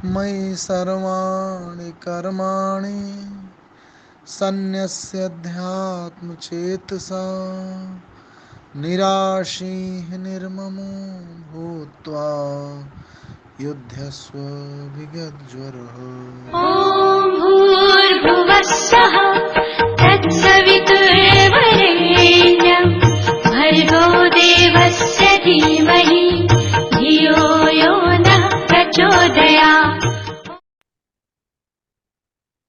मयि सर्वाणि कर्माणि सन्न्यस्याध्यात्मचेतसा निराशीः निर्ममो भूत्वा युध्यस्व विगतज्वरः। ॐ भूर्भुवः स्वः तत्सवितुर्वरेण्यं भर्गो देवस्य धीमहि धियो यो नः प्रचोदयात्।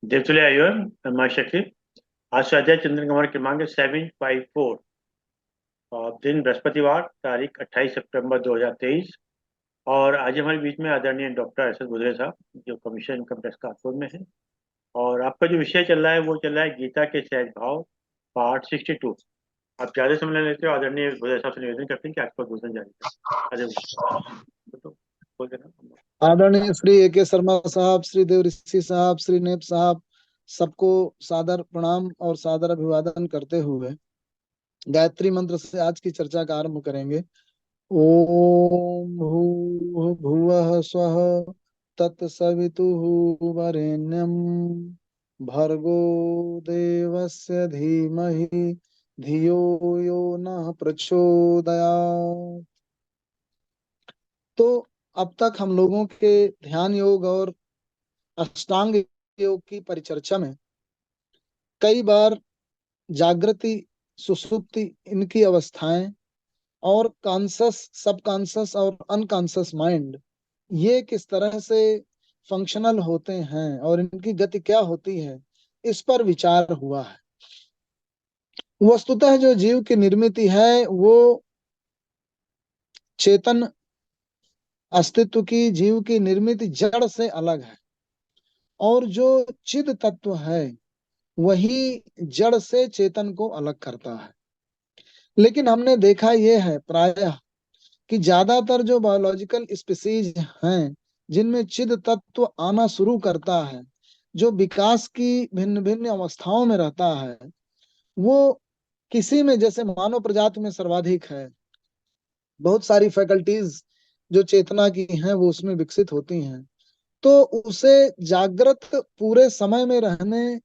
देवतुल्य आयुर् माँ शक्ति आज स्वाध्याय चंद्र कुमार क्रमांक 754 दिन बृहस्पतिवार तारीख 28 सितंबर 2023 और आज हमारे बीच में आदरणीय डॉक्टर एस एस बुधरे साहब जो कमीशन इनकम टैक्स कानपुर में है और आपका जो विषय चल रहा है वो चल रहा है गीता के सहज भाव पार्ट 62। आप ज्यादा समय लेते हो आदरणीय बुधरे साहब से निवेदन करते हैं कि आपका भोजन जारी करें। आदरणीय श्री ए के शर्मा साहब, श्री देव ऋषि साहब, श्री नेप साहब, सबको सादर प्रणाम और सादर अभिवादन करते हुए गायत्री मंत्र से आज की चर्चा का आरंभ करेंगे। ओम भूः भुवः स्वः तत्सवितुः वरेण्यं भर्गो देवस्य धीमहि धियो यो नः प्रचोदयात्। तो अब तक हम लोगों के ध्यान योग और अष्टांग योग की परिचर्चा में कई बार जागृति, सुषुप्ति, इनकी अवस्थाएं और कॉन्शस, सबकॉन्शस और अनकॉन्शस माइंड ये किस तरह से फंक्शनल होते हैं और इनकी गति क्या होती है, इस पर विचार हुआ है। वस्तुतः जो जीव की निर्मिति है वो चेतन अस्तित्व की, जीव की निर्मित जड़ से अलग है और जो चिद तत्व है वही जड़ से चेतन को अलग करता है। लेकिन हमने देखा यह है प्रायः कि ज्यादातर जो बायोलॉजिकल स्पीसीज हैं जिनमें चिद तत्व आना शुरू करता है, जो विकास की भिन्न भिन्न अवस्थाओं में रहता है, वो किसी में, जैसे मानव प्रजाति में सर्वाधिक है, बहुत सारी फैकल्टीज जो चेतना की हैं वो उसमें विकसित होती हैं, तो उसे जागृत पूरे समय में रहने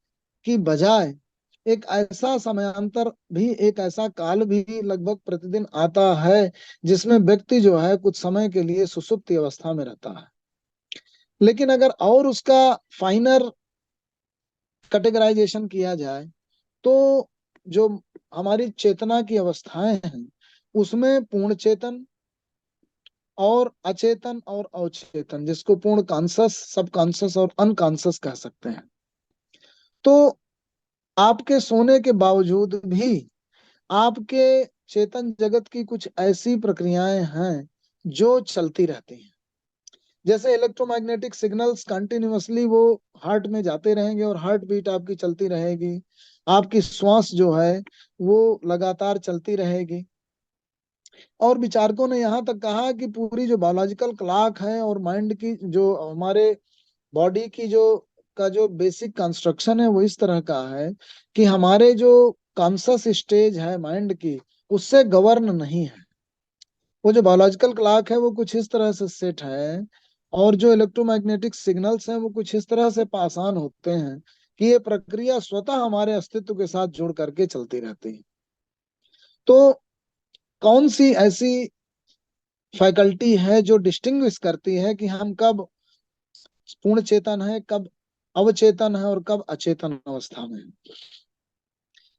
की बजाय एक ऐसा समयांतर भी, एक ऐसा काल भी लगभग प्रतिदिन आता है जिसमें व्यक्ति जो है कुछ समय के लिए सुषुप्ति अवस्था में रहता है। लेकिन अगर और उसका फाइनर कैटेगराइजेशन किया जाए तो जो हमारी चेतना की अवस्थाएं हैं उसमें पूर्ण चेतन और अचेतन और अवचेतन, जिसको पूर्ण कॉन्शस, सब कॉन्शस और अनकॉन्शस कह सकते हैं। तो आपके सोने के बावजूद भी आपके चेतन जगत की कुछ ऐसी प्रक्रियाएं हैं जो चलती रहती हैं। जैसे इलेक्ट्रोमैग्नेटिक सिग्नल्स कंटिन्यूअसली वो हार्ट में जाते रहेंगे और हार्ट बीट आपकी चलती रहेगी, आपकी श्वास जो है वो लगातार चलती रहेगी। और विचारकों ने यहाँ तक कहा कि पूरी जो बायोलॉजिकल क्लॉक है और माइंड की, जो हमारे बॉडी की जो बेसिक कंस्ट्रक्शन है वो इस तरह का है कि हमारे जो कॉन्शस स्टेज है माइंड की उससे गवर्न नहीं है। वो जो बायोलॉजिकल क्लॉक है वो कुछ इस तरह से सेट है और जो इलेक्ट्रोमैग्नेटिक सिग्नल्स हैं वो कुछ इस तरह से पास ऑन होते हैं कि ये प्रक्रिया स्वतः हमारे अस्तित्व के साथ जुड़ करके चलती रहती है। तो कौन सी ऐसी फैकल्टी है जो डिस्टिंग्विश करती है कि हम कब पूर्ण चेतन है, कब अवचेतन है और कब अचेतन अवस्था में है?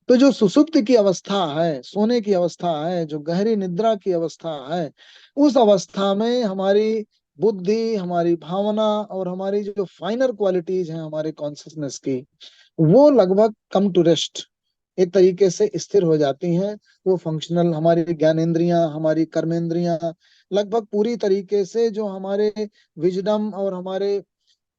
तो जो सुसुप्ति की अवस्था है, सोने की अवस्था है, जो गहरी निद्रा की अवस्था है, उस अवस्था में हमारी बुद्धि, हमारी भावना और हमारी जो फाइनर क्वालिटीज हैं हमारे कॉन्शियसनेस की, वो लगभग कम टू रेस्ट, एक तरीके से स्थिर हो जाती हैं। वो फंक्शनल, हमारी ज्ञानेंद्रियां, हमारी कर्मेंद्रियां लगभग पूरी तरीके से जो हमारे विजडम और हमारे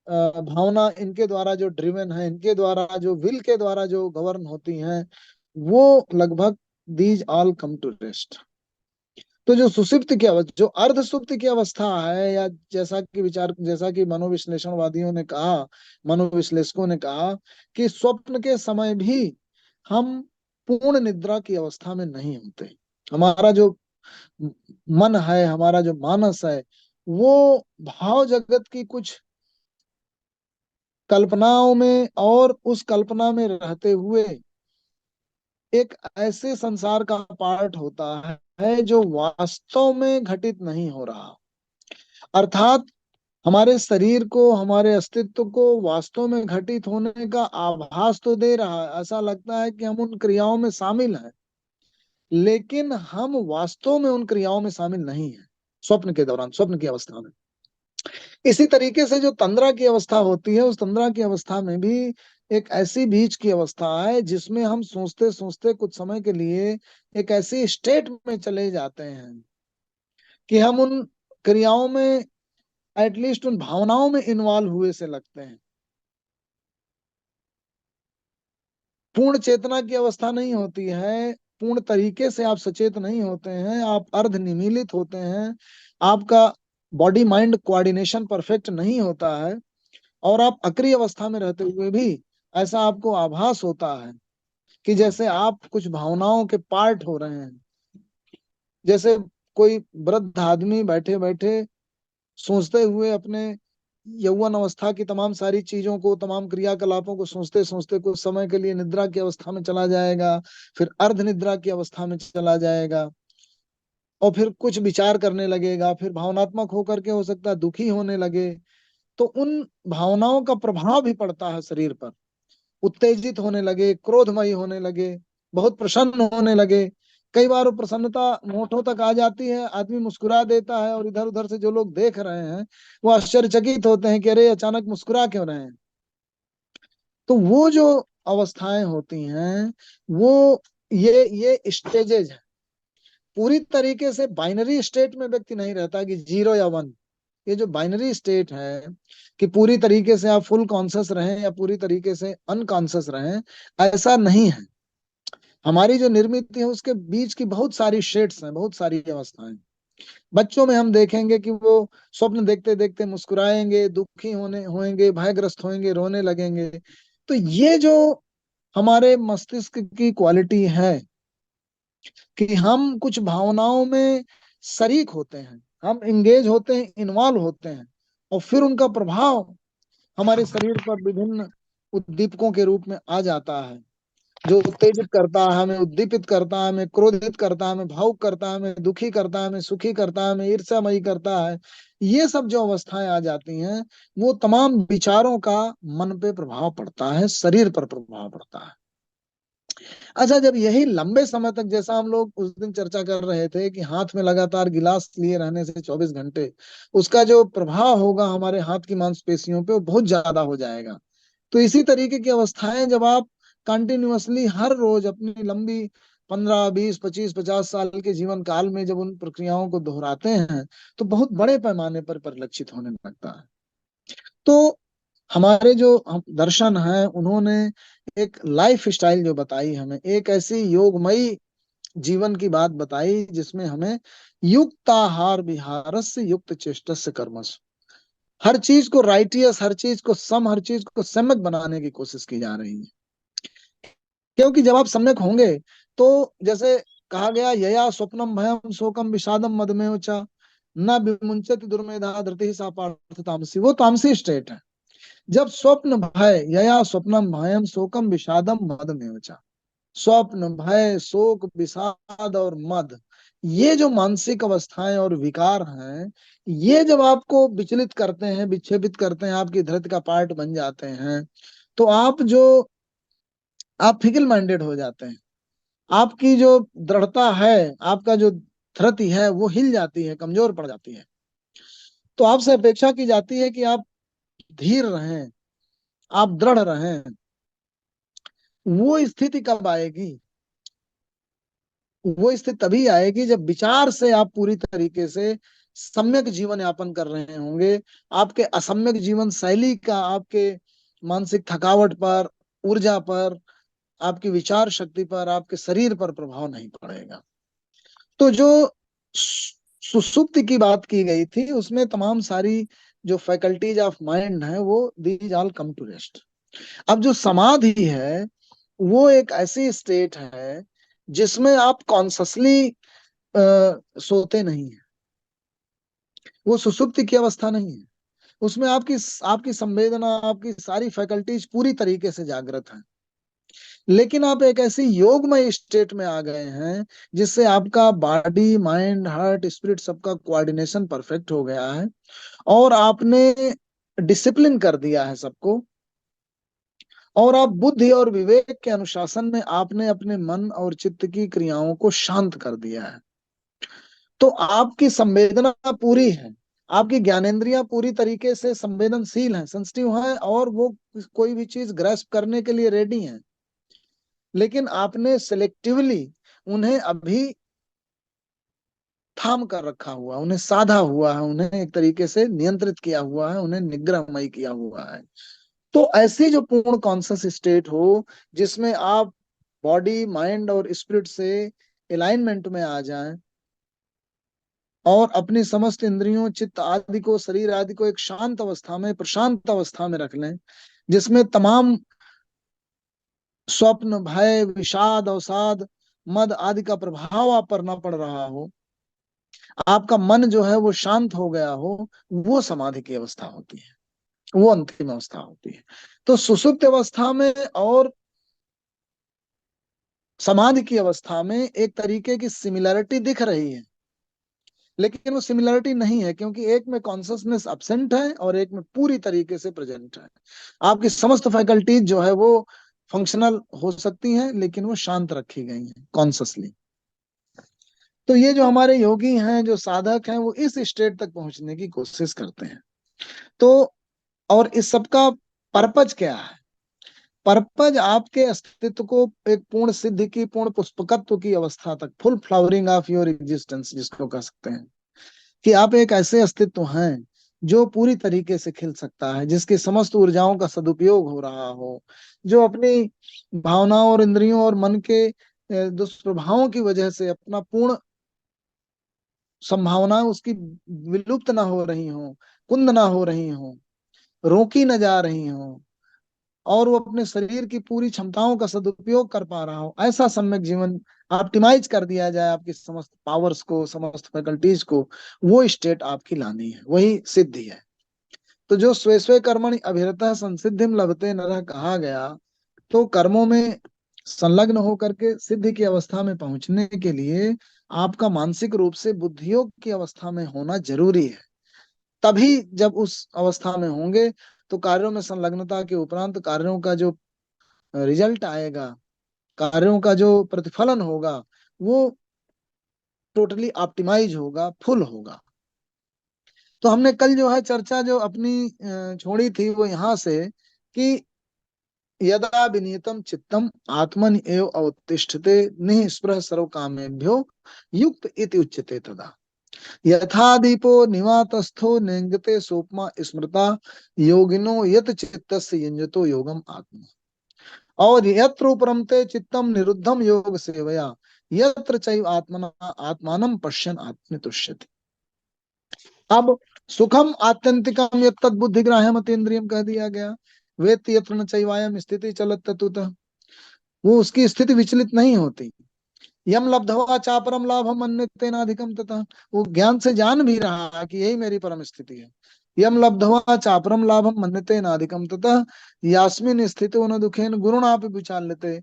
भावना, इनके द्वारा जो ड्रिवन है, इनके द्वारा जो विल के द्वारा जो गवर्न होती हैं, वो लगभग these all come to rest. तो जो सुषुप्त की अवस्था, जो अर्ध सुप्त की अवस्था है, या जैसा कि मनोविश्लेषणवादियों ने कहा, मनोविश्लेषकों ने कहा कि स्वप्न के समय भी हम पूर्ण निद्रा की अवस्था में नहीं होते। हमारा जो मन है, हमारा जो मानस है, वो भाव जगत की कुछ कल्पनाओं में और उस कल्पना में रहते हुए एक ऐसे संसार का पार्ट होता है जो वास्तव में घटित नहीं हो रहा। अर्थात हमारे शरीर को, हमारे अस्तित्व को वास्तव में घटित होने का आभास तो दे रहा है। ऐसा लगता है कि हम उन क्रियाओं में शामिल हैं, लेकिन हम वास्तव में उन क्रियाओं में शामिल नहीं हैं स्वप्न के दौरान, स्वप्न की अवस्था में। इसी तरीके से जो तंद्रा की अवस्था होती है, उस तंद्रा की अवस्था में भी एक ऐसी बीच की अवस्था है जिसमें हम सोचते सोचते कुछ समय के लिए एक ऐसी स्टेट में चले जाते हैं कि हम उन क्रियाओं में, एटलीस्ट उन भावनाओं में इन्वॉल्व हुए से लगते हैं। पूर्ण चेतना की अवस्था नहीं होती है, पूर्ण तरीके से आप सचेत नहीं होते हैं, आप अर्ध निमीलित होते हैं, आपका बॉडी माइंड कोऑर्डिनेशन परफेक्ट नहीं होता है, और आप अक्रिय अवस्था में रहते हुए भी ऐसा आपको आभास होता है कि जैसे आप कुछ भावनाओं के पार्ट हो रहे हैं। जैसे कोई वृद्ध आदमी बैठे बैठे सोचते हुए अपने यौवन अवस्था की तमाम सारी चीजों को, तमाम क्रियाकलापों को सोचते सोचते कुछ समय के लिए निद्रा की अवस्था में चला जाएगा, फिर अर्ध निद्रा की अवस्था में चला जाएगा, और फिर कुछ विचार करने लगेगा, फिर भावनात्मक होकर के हो सकता है दुखी होने लगे। तो उन भावनाओं का प्रभाव भी पड़ता है शरीर पर। उत्तेजित होने लगे, क्रोधमयी होने लगे, बहुत प्रसन्न होने लगे। कई बार वो प्रसन्नता होठों तक आ जाती है, आदमी मुस्कुरा देता है, और इधर उधर से जो लोग देख रहे हैं वो आश्चर्यचकित होते हैं कि अरे अचानक मुस्कुरा क्यों रहे हैं। तो वो जो अवस्थाएं होती हैं, वो ये स्टेजेज है। पूरी तरीके से बाइनरी स्टेट में व्यक्ति नहीं रहता कि 0 या 1। ये जो बाइनरी स्टेट है कि पूरी तरीके से आप फुल कॉन्शियस रहें या पूरी तरीके से अनकॉन्शियस रहें, ऐसा नहीं है। हमारी जो निर्मित है उसके बीच की बहुत सारी शेड्स हैं, बहुत सारी अवस्थाएं। बच्चों में हम देखेंगे कि वो स्वप्न देखते देखते मुस्कुराएंगे, दुखी होने होंगे, भयग्रस्त होंगे, रोने लगेंगे। तो ये जो हमारे मस्तिष्क की क्वालिटी है कि हम कुछ भावनाओं में शरीक होते हैं, हम इंगेज होते हैं, इन्वॉल्व होते हैं, और फिर उनका प्रभाव हमारे शरीर पर विभिन्न उद्दीपकों के रूप में आ जाता है, जो उत्तेजित करता है, हमें उद्दीपित करता है, हमें क्रोधित करता है, हमें भावुक करता है, हमें दुखी करता है, हमें सुखी करता है, हमें ईर्ष्यामयी करता है। ये सब जो अवस्थाएं आ जाती हैं, वो तमाम विचारों का मन पे प्रभाव पड़ता है, शरीर पर प्रभाव पड़ता है। अच्छा, जब यही लंबे समय तक, जैसा हम लोग उस दिन चर्चा कर रहे थे कि हाथ में लगातार गिलास लिए रहने से 24 घंटे, उसका जो प्रभाव होगा हमारे हाथ की मांसपेशियों पे वो बहुत ज्यादा हो जाएगा। तो इसी तरीके की अवस्थाएं जब आप कंटिन्यूअसली हर रोज अपनी लंबी 15, 20, 25, 50 साल के जीवन काल में जब उन प्रक्रियाओं को दोहराते हैं, तो बहुत बड़े पैमाने पर परिलक्षित होने लगता है। तो हमारे जो दर्शन है, उन्होंने एक लाइफ स्टाइल जो बताई हमें, एक ऐसी योगमयी जीवन की बात बताई जिसमें हमें युक्ताहार विहारस्य युक्त चेष्टस्य कर्मसु, हर चीज को राइटियस, हर चीज को सम, हर चीज को सम्यक बनाने की कोशिश की जा रही है। क्योंकि जब आप सम्यक होंगे, तो जैसे कहा गया, यया स्वप्नम भयम शोकम विषादम मदमेव च न विमुंचति दुर्मेधा धृति सा पार्थ तामसी, वो तामसी स्टेट है। जब स्वप्न भय, यया स्वप्नम भयम शोकम विषादम मदमेव च, स्वप्न भय शोक विषाद और मद, ये जो मानसिक अवस्थाएं और विकार हैं, ये जब आपको विचलित करते हैं, विक्षेपित करते हैं, आपकी धृति का पार्ट बन जाते हैं, तो आप फिकल माइंडेड हो जाते हैं। आपकी जो दृढ़ता है, आपका जो धृति है, वो हिल जाती है, कमजोर पड़ जाती है। तो आपसे अपेक्षा की जाती है कि आप धीर रहें, आप दृढ़ रहें। वो स्थिति कब आएगी? वो स्थिति तभी आएगी जब विचार से आप पूरी तरीके से सम्यक जीवन यापन कर रहे होंगे। आपके असम्यक जीवन शैली का आपके मानसिक थकावट पर, ऊर्जा पर, आपकी विचार शक्ति पर, आपके शरीर पर प्रभाव नहीं पड़ेगा। तो जो सुसुप्ति की बात की गई थी, उसमें तमाम सारी जो फैकल्टीज ऑफ माइंड है, वो these all come to rest. अब जो समाधि है, वो एक ऐसी स्टेट है जिसमें आप कॉन्शसली सोते नहीं है। वो सुसुप्ति की अवस्था नहीं है। उसमें आपकी आपकी संवेदना, आपकी सारी फैकल्टीज पूरी तरीके से जागृत है। लेकिन आप एक ऐसी योगमय स्टेट में आ गए हैं जिससे आपका बॉडी, माइंड, हार्ट, स्पिरिट सबका कोऑर्डिनेशन परफेक्ट हो गया है, और आपने डिसिप्लिन कर दिया है सबको, और आप बुद्धि और विवेक के अनुशासन में आपने अपने मन और चित्त की क्रियाओं को शांत कर दिया है। तो आपकी संवेदना पूरी है, आपकी ज्ञानेंद्रियां पूरी तरीके से संवेदनशील हैं, सेंसिटिव हैं, और वो कोई भी चीज ग्रैस्प करने के लिए रेडी हैं। लेकिन आपने सिलेक्टिवली उन्हें अभी थाम कर रखा हुआ, उन्हें साधा हुआ है, उन्हें एक तरीके से नियंत्रित किया हुआ है, उन्हें निग्रहमय किया हुआ है। तो ऐसी जो पूर्ण कॉन्शियस स्टेट हो, जिसमें आप बॉडी, माइंड और स्पिरिट से अलाइनमेंट में आ जाएं, और अपनी समस्त इंद्रियों, चित्त आदि को, शरीर आदि को एक शांत अवस्था में, प्रशांत अवस्था में रख लें, जिसमें तमाम स्वप्न, भय, विषाद, अवसाद, मद आदि का प्रभाव आप पर ना पड़ रहा हो, आपका मन जो है वो शांत हो गया हो, वो समाधि की अवस्था होती है, वो अंतिम अवस्था होती है। तो सुसुप्त अवस्था में और समाधि की अवस्था में एक तरीके की सिमिलरिटी दिख रही है, लेकिन वो सिमिलरिटी नहीं है, क्योंकि एक में कॉन्सियसनेस अब्सेंट है और एक में पूरी तरीके से प्रेजेंट है। आपकी समस्त फैकल्टीज जो है वो फंक्शनल हो सकती हैं, लेकिन वो शांत रखी गई हैं कॉन्सियसली। तो ये जो हमारे योगी हैं, जो साधक हैं, वो इस स्टेट तक पहुंचने की कोशिश करते हैं। तो और इस सबका पर्पज क्या है? पर्पज आपके अस्तित्व को एक पूर्ण सिद्धि की, पूर्ण पुष्पकत्व की अवस्था तक, full flowering of your existence जिसको कह सकते हैं, कि आप एक ऐसे अस्तित्व हैं जो पूरी तरीके से खिल सकता है, जिसकी समस्त ऊर्जाओं का सदुपयोग हो रहा हो, जो अपनी भावनाओं और इंद्रियों और मन के दुष्प्रभावों की वजह से अपना पूर्ण संभावनाएं उसकी विलुप्त ना हो रही हो, कुंद ना हो रही हो, रोकी न जा रही हो, और वो अपने शरीर की पूरी क्षमताओं का सदुपयोग कर पा रहा हो, ऐसा सम्यक जीवन ऑप्टिमाइज कर दिया जाए आपकी समस्त पावर्स को, समस्त फैकल्टीज को, वो स्टेट आपकी लानी है, वही सिद्धि है। तो जो स्वे स्वे कर्मणि अभिरतः संसिद्धिम लभते नरः कहा गया, तो कर्मों में संलग्न होकर के सिद्धि की अवस्था में पहुंचने के लिए आपका मानसिक रूप से बुद्धियोग की अवस्था में होना जरूरी है। तभी जब उस अवस्था में होंगे तो कार्यों में संलग्नता के उपरांत कार्यों का जो रिजल्ट आएगा, कार्यों का जो प्रतिफलन होगा, वो टोटली ऑप्टिमाइज होगा, फुल होगा। तो हमने कल जो है चर्चा जो अपनी छोड़ी थी वो यहाँ से, कि यदा विनीतम चित्तम आत्मन एव अवतिष्ठते निःस्पृह सर्व कामेभ्यो युक्त इति उच्यते तदा यथा दीपो निवातस्थो नेंगते सोपमा स्मृता योगिनो यत चित्तस्य युञ्जतो योगम आत्मा, और यत्र उपरमते चित्तम निरुद्धम योग सेवया यत्र चैव आत्मना आत्मानं पश्यन् आत्मतुष्यति। अब सुखम आत्यंतिकम यत् तद् बुद्धिग्राह्यम अतीन्द्रियम कह दिया गया, वेत्ति यत्र न चैवायम स्थिति चलत ततुतः, वो उसकी स्थिति विचलित नहीं होती। यम लब्धवा चापरम लाभम अन्यते नाधिकम तथा, वो ज्ञान से जान भी रहा है कि यही मेरी परम स्थिति है। यम लब्धवा चापरम लाभम मन्यते नाधिकम तथा यास्मिन स्थितो न दुखेन गुरुणापि विचाल्यते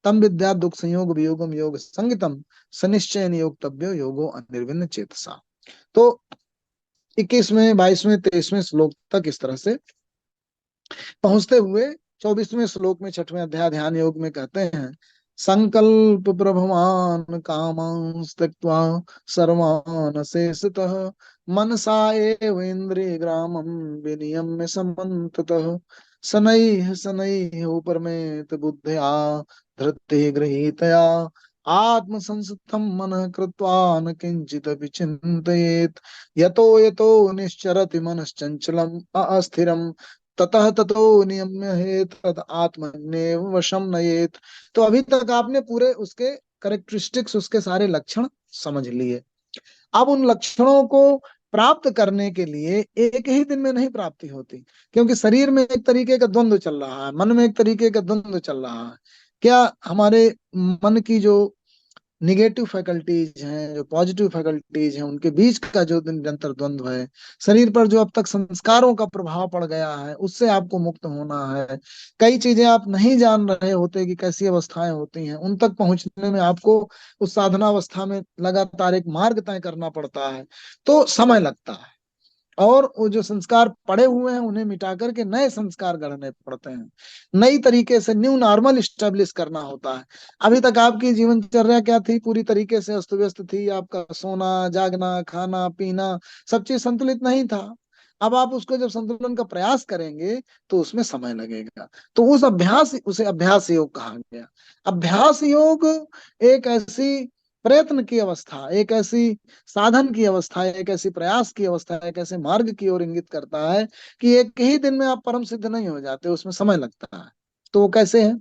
तम विद्या दुख संयोग वियोगम योग संगतम सनिश्चयन योगतव्यो योगो अनिर्विन्न चेतसा। तो 21वें, 22वें, 23वें श्लोक तक इस तरह से पहुंचते हुए 24वें श्लोक में 6वें अध्याय ध्यान योग में कहते हैं, संकल्प प्रभवान कामां त्यक्त्वा सर्वान् शेषतः मनसा एव इंद्रिय ग्रामं विनियम्य समन्ततः शनैः शनैः उपरमेत बुद्ध्या धृते गृहीतया आत्म संस्थम मन कृत्वा न किंचिदपि चिन्तयेत् यतो यतो निश्चरति मनश्चंचलम् अस्थिरम् ततः ततो नियम्य है तद आत्मन्येव वशम नयेत। तो अभी तक आपने पूरे उसके करेक्टरिस्टिक्स, उसके सारे लक्षण समझ लिए। अब उन लक्षणों को प्राप्त करने के लिए एक ही दिन में नहीं प्राप्ति होती, क्योंकि शरीर में एक तरीके का द्वंद्व चल रहा है, मन में एक तरीके का द्वंद्व चल रहा है। क्या हमारे मन की जो निगेटिव फैकल्टीज हैं, जो पॉजिटिव फैकल्टीज हैं, उनके बीच का जो निरंतर द्वंद्व है, शरीर पर जो अब तक संस्कारों का प्रभाव पड़ गया है, उससे आपको मुक्त होना है। कई चीजें आप नहीं जान रहे होते कि कैसी अवस्थाएं होती हैं, उन तक पहुंचने में आपको उस साधना अवस्था में लगातार एक मार्ग तय करना पड़ता है, तो समय लगता है। और वो जो संस्कार पड़े हुए हैं उन्हें मिटा करके नए संस्कार गढ़ने पड़ते हैं, नई तरीके से न्यू नॉर्मल स्टेब्लिश करना होता है। अभी तक आपकी जीवनचर्या क्या थी? पूरी तरीके से अस्त व्यस्त थी। आपका सोना, जागना, खाना पीना सब चीज संतुलित नहीं था। अब आप उसको जब संतुलन का प्रयास करेंगे तो उसमें समय लगेगा। तो उसे अभ्यास योग कहा गया। अभ्यास योग एक ऐसी प्रयत्न की अवस्था, एक ऐसी साधन की अवस्था, एक ऐसी प्रयास की अवस्था, एक ऐसे मार्ग की ओर इंगित करता है कि एक ही दिन में आप परम सिद्ध नहीं हो जाते, उसमें समय लगता है। तो वो कैसे है?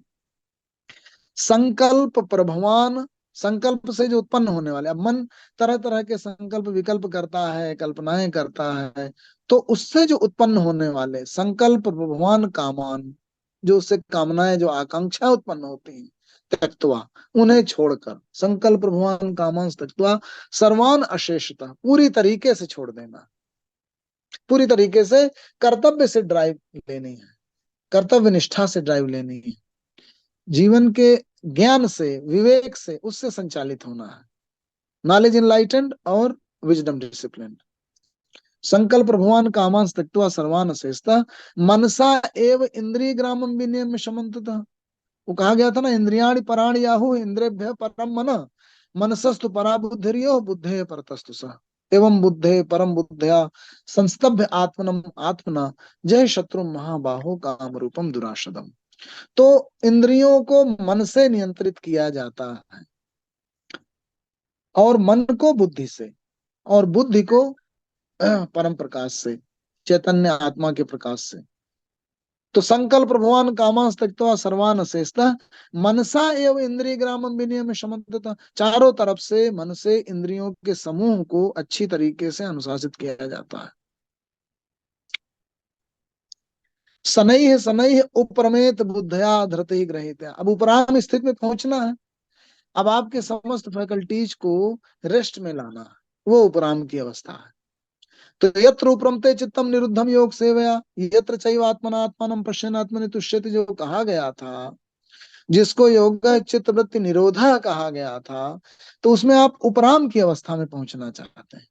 संकल्प प्रभवान, संकल्प से जो उत्पन्न होने वाले, अब मन तरह तरह के संकल्प विकल्प करता है, कल्पनाएं करता है, तो उससे जो उत्पन्न होने वाले संकल्प प्रभवान कामान, जो उससे कामनाएं, जो आकांक्षा उत्पन्न होती हैं, त्यक्त्वा, उन्हें छोड़कर, संकल्प प्रभवान कामान त्यक्त्वा सर्वान अशेषता, पूरी तरीके से छोड़ देना, पूरी तरीके से कर्तव्य से ड्राइव लेनी है, कर्तव्य निष्ठा से ड्राइव लेनी है, जीवन के ज्ञान से, विवेक से, उससे संचालित होना है। नॉलेज इनलाइटेंड और विजडम डिसिप्लिन। संकल्प प्रभुवान कामान त्यक्त्वा सर्वान शेषतः मनसा एव इंद्रिय ग्रामम विनियम्य शमंततः। वो कहा गया था ना, इंद्रियाणि पराणि याहु इंद्रियभ्यः परम मन, मनसस्तु परा बुद्धिर्यो बुद्धे परतस्तु सः। एवं बुद्धे परम बुद्धया संस्तभ्य आत्मनम आत्मना जय शत्रु महाबाहो काम रूपम दुराशदम। तो इंद्रियों को मन से नियंत्रित किया जाता है, और मन को बुद्धि से, और बुद्धि को परम प्रकाश से, चैतन्य आत्मा के प्रकाश से। तो संकल्प भगवान कामांस त्यक्त्वा सर्वान शेषतः मनसा एव इंद्रिय ग्रामम विनियम शमंततः। चारों तरफ से मन से इंद्रियों के समूह को अच्छी तरीके से अनुशासित किया जाता है। शनैः शनैः उपरमेत बुद्धया धृति गृहीत्या। अब उपराम स्थिति में पहुंचना है। अब आपके समस्त फैकल्टीज को रेस्ट में लाना है, वो उपराम की अवस्था है। तो यत्र उपरमते चित्तम निरुद्धम योग सेवया यत्र चैव आत्मनात्मानं पश्यन्नात्मनि तुष्यति, जो कहा गया था, जिसको योग चित्त वृत्ति निरोधा कहा गया था, तो उसमें आप उपराम की अवस्था में पहुंचना चाहते हैं।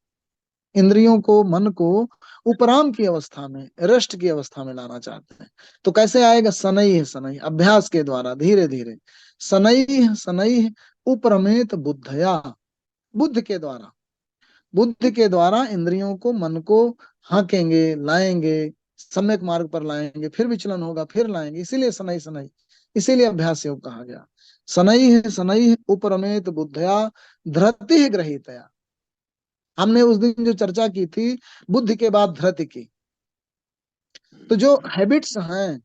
इंद्रियों को, मन को उपराम की अवस्था में, रेस्ट की अवस्था में लाना चाहते हैं। तो कैसे आएगा? शनैः शनैः, अभ्यास के द्वारा, धीरे धीरे। शनैः शनैः उपरमेत बुद्धया, बुद्ध के द्वारा, बुद्ध के द्वारा इंद्रियों को, मन को हाँकेंगे, लाएंगे, सम्यक मार्ग पर लाएंगे, फिर विचलन होगा, फिर लाएंगे। इसीलिए शनैः शनैः, इसीलिए अभ्यास योग कहा गया। शनैः शनैः उपरमेत बुद्धया धृतिः गृहीतया। हमने उस दिन जो चर्चा की थी बुद्धि के बाद धृति की, तो जो हैबिट्स हैं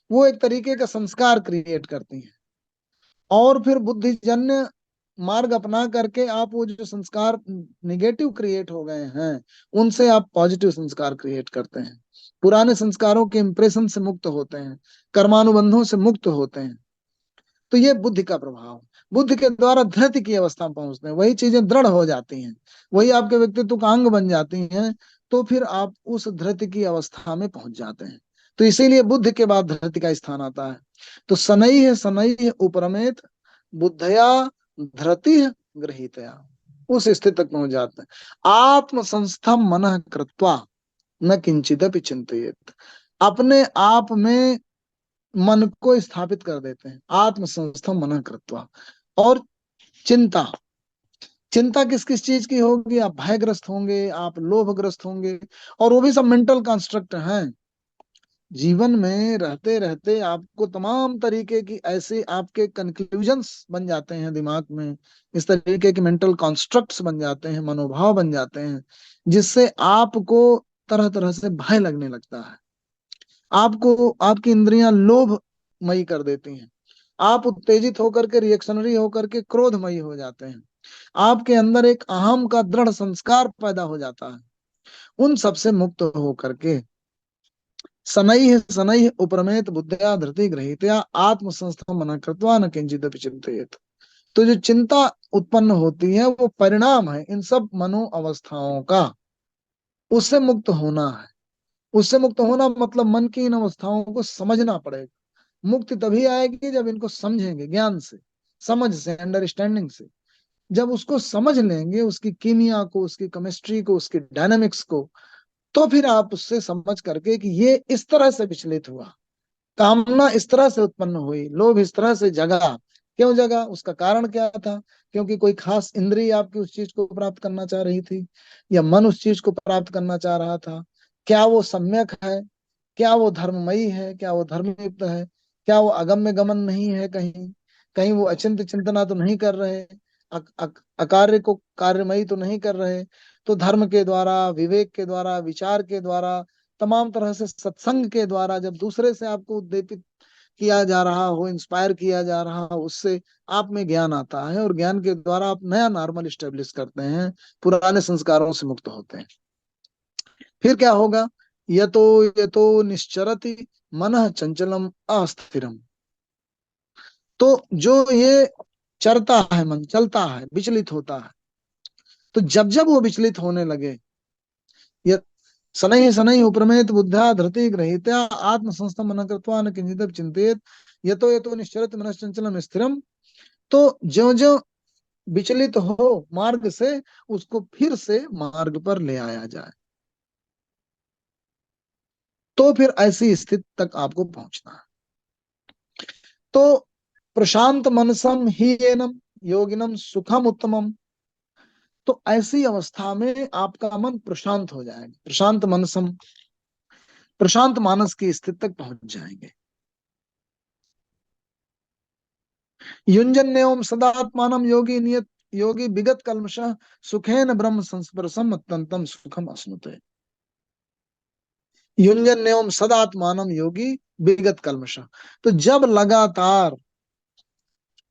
वो एक तरीके का संस्कार क्रिएट करती हैं, और फिर बुद्धिजन्य मार्ग अपना करके आप वो जो संस्कार निगेटिव क्रिएट हो गए हैं, उनसे आप पॉजिटिव संस्कार क्रिएट करते हैं, पुराने संस्कारों के इंप्रेशन से मुक्त होते हैं, कर्मानुबंधों से मुक्त होते हैं। तो ये बुद्धि का प्रभाव, बुद्धि के द्वारा धृति की अवस्था में पहुंचते हैं, वही चीजें दृढ़ हो जाती हैं, वही आपके व्यक्तित्व का अंग बन जाती हैं, तो फिर आप उस धृति की अवस्था में पहुंच जाते हैं। तो इसीलिए बुद्धि के बाद धृति का स्थान आता है। तो शनैः शनैः उपरमेत बुद्धया धृति गृहीतया, उस स्थिति तक पहुंच जाते हैं। आत्म संस्थम मनः कृत्वा न किंचिदपि चिंतयेत्, अपने आप में मन को स्थापित कर देते हैं, आत्म संस्थम मनः कृत्वा। और चिंता, चिंता किस किस चीज की होगी? आप भयग्रस्त होंगे, आप लोभग्रस्त होंगे, और वो भी सब मेंटल कंस्ट्रक्ट हैं। जीवन में रहते रहते आपको तमाम तरीके की ऐसे आपके कंक्लूजन्स बन जाते हैं दिमाग में, इस तरीके के मेंटल कॉन्स्ट्रक्ट्स बन जाते हैं, मनोभाव बन जाते हैं, जिससे आपको तरह तरह से भय लगने लगता है। आपको, आपकी इंद्रियां लोभमयी कर देती हैं, आप उत्तेजित होकर के, रिएक्शनरी होकर के क्रोधमयी हो जाते हैं, आपके अंदर एक अहम का दृढ़ संस्कार पैदा हो जाता है। उन सबसे मुक्त होकर के शनैः शनैः उपरमेत बुद्धया धृति गृहीतया आत्म संस्थम मनः कृत्वा न किंचिदपि चिंतयेत्। तो जो चिंता उत्पन्न होती है वो परिणाम है इन सब मनो अवस्थाओं का। उससे मुक्त होना है। उससे मुक्त होना मतलब मन की इन अवस्थाओं को समझना पड़ेगा। मुक्ति तभी आएगी जब इनको समझेंगे ज्ञान से, समझ से, अंडरस्टैंडिंग से। जब उसको समझ लेंगे, उसकी कीमिया को, उसकी केमिस्ट्री को, उसकी डायनामिक्स को, तो फिर आप उससे समझ करके कि ये इस तरह से विचलित हुआ, कामना इस तरह से उत्पन्न हुई, लोभ इस तरह से जगा, क्यों जगा, उसका कारण क्या था। क्योंकि कोई खास इंद्रिय आपकी उस चीज को प्राप्त करना चाह रही थी, या मन उस चीज को प्राप्त करना चाह रहा था। क्या वो सम्यक है, क्या वो धर्ममयी है, क्या वो धर्मयुक्त है, क्या वो अगम्य गमन नहीं है, कहीं कहीं वो अचिंत चिंतना तो नहीं कर रहे, अकार्य को कार्यमयी तो नहीं कर रहे। तो धर्म के द्वारा, विवेक के द्वारा, विचार के द्वारा, तमाम तरह से सत्संग के द्वारा जब दूसरे से आपको उद्दीपित किया जा रहा हो, इंस्पायर किया जा रहा हो, उससे आप में ज्ञान आता है, और ज्ञान के द्वारा आप नया नॉर्मल स्टेब्लिश करते हैं, पुराने संस्कारों से मुक्त होते हैं। फिर क्या होगा, यतो यतो निश्चरति मनः चंचलम अस्थिरम। तो जो ये चरता है, मन चलता है, विचलित होता है, तो जब जब वो विचलित होने लगे, ये शनैः शनैः उपरमेत बुद्ध्या धृति गृहीत्या आत्म संस्थम मन कृत्वा न किंचित् चिंतेत यतो यतो निश्चरति मनश्चंचलम स्थिरम। तो ज्यो ज्यो विचलित हो मार्ग से, उसको फिर से मार्ग पर ले आया जाए, तो फिर ऐसी स्थिति तक आपको पहुंचना है। तो प्रशांत मनसम ही एनम योगिनम सुखम उत्तमम। तो ऐसी अवस्था में आपका मन प्रशांत हो जाएगा, प्रशांत मनसम, प्रशांत मानस की स्थिति तक पहुंच जाएंगे। युंजन्यम सदात्मानम योगी नियत योगी विगत कल्मष सुखेन ब्रह्म संस्पर्शम अत्यंतम सुखम अश्नुते। युंजन्यम सदात्मानम योगी विगत कल्मष। तो जब लगातार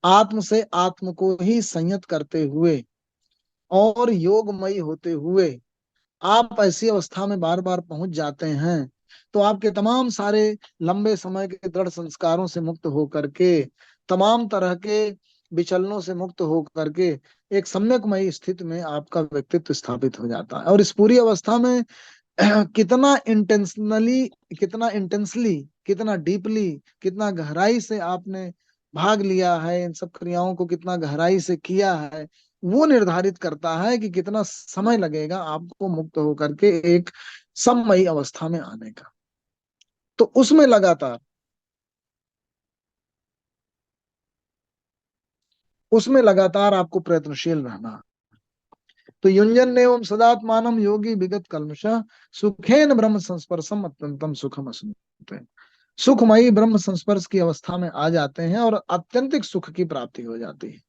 आत्म से आत्म को ही संयत करते हुए और योगमयी होते हुए आप ऐसी अवस्था में बार बार पहुंच जाते हैं, तो आपके तमाम सारे लंबे समय के दृढ़ संस्कारों से मुक्त होकर के, तमाम तरह के विचलनों से मुक्त होकर के एक सम्यकमयी स्थिति में आपका व्यक्तित्व स्थापित हो जाता है। और इस पूरी अवस्था में कितना इंटेंशनली, कितना इंटेंसली, कितना डीपली, कितना गहराई से आपने भाग लिया है, इन सब क्रियाओं को कितना गहराई से किया है, वो निर्धारित करता है कि कितना समय लगेगा आपको मुक्त होकर के एक सममयी अवस्था में आने का। तो उसमें लगातार, उसमें लगातार आपको प्रयत्नशील रहना। तो युंजन एवं सदात्मानम योगी विगत कल्मष सुखेन ब्रह्म संस्पर्शम अत्यंतम सुखम अश्नुते। सुखमयी ब्रह्म संस्पर्श की अवस्था में आ जाते हैं और आत्यंतिक सुख की प्राप्ति हो जाती है।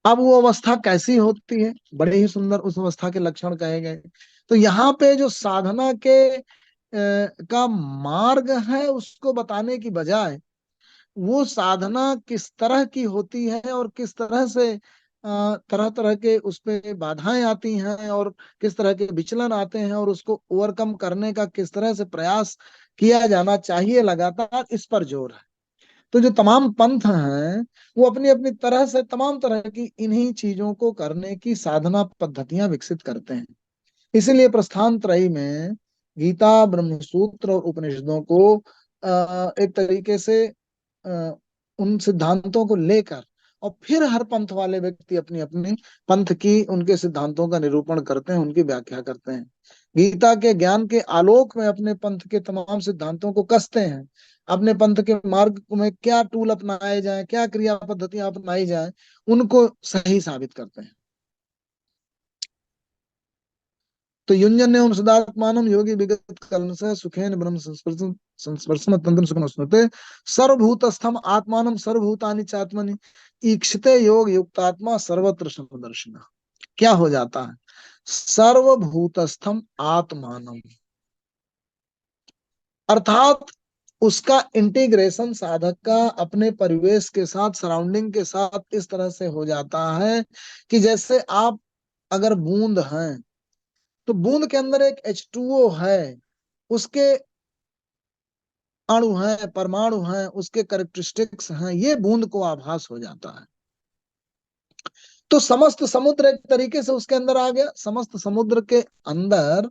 अब वो अवस्था कैसी होती है, बड़े ही सुंदर उस अवस्था के लक्षण कहे गए। तो यहाँ पे जो साधना के का मार्ग है उसको बताने की बजाय, वो साधना किस तरह की होती है और किस तरह से तरह तरह के उस पे बाधाएं आती हैं और किस तरह के विचलन आते हैं और उसको ओवरकम करने का किस तरह से प्रयास किया जाना चाहिए, लगातार इस पर जोर है। तो जो तमाम पंथ हैं वो अपनी अपनी तरह से तमाम तरह की इन्हीं चीजों को करने की साधना पद्धतियां विकसित करते हैं। इसीलिए प्रस्थान त्रयी में गीता, ब्रह्मसूत्र और उपनिषदों को एक तरीके से उन सिद्धांतों को लेकर, और फिर हर पंथ वाले व्यक्ति अपनी अपनी पंथ की, उनके सिद्धांतों का निरूपण करते हैं, उनकी व्याख्या करते हैं। गीता के ज्ञान के आलोक में अपने पंथ के तमाम सिद्धांतों को कसते हैं। अपने पंथ के मार्ग में क्या टूल अपनाए जाए, क्या क्रिया पद्धतियां अपनाई जाए, उनको सही साबित करते हैं। तो युंजन एवं सदात्मानम योगी विगत कल्मष सुखेन ब्रह्म संस्पर्शम संस्पर्शम अत्यंतम सुखम अश्नुते। सर्वभूतस्थम आत्मानम सर्वभूतानि चात्मनि ईक्षते योग युक्तात्मा सर्वत्र समदर्शिना। क्या हो जाता है, सर्वभूतस्थम आत्मानम, अर्थात उसका इंटीग्रेशन साधक का अपने परिवेश के साथ, सराउंडिंग के साथ इस तरह से हो जाता है कि जैसे आप अगर बूंद हैं, तो बूंद के अंदर एक H2O है, उसके अणु है, परमाणु है, उसके कैरेक्टरिस्टिक्स हैं, ये बूंद को आभास हो जाता है। तो समस्त समुद्र एक तरीके से उसके अंदर आ गया। समस्त समुद्र के अंदर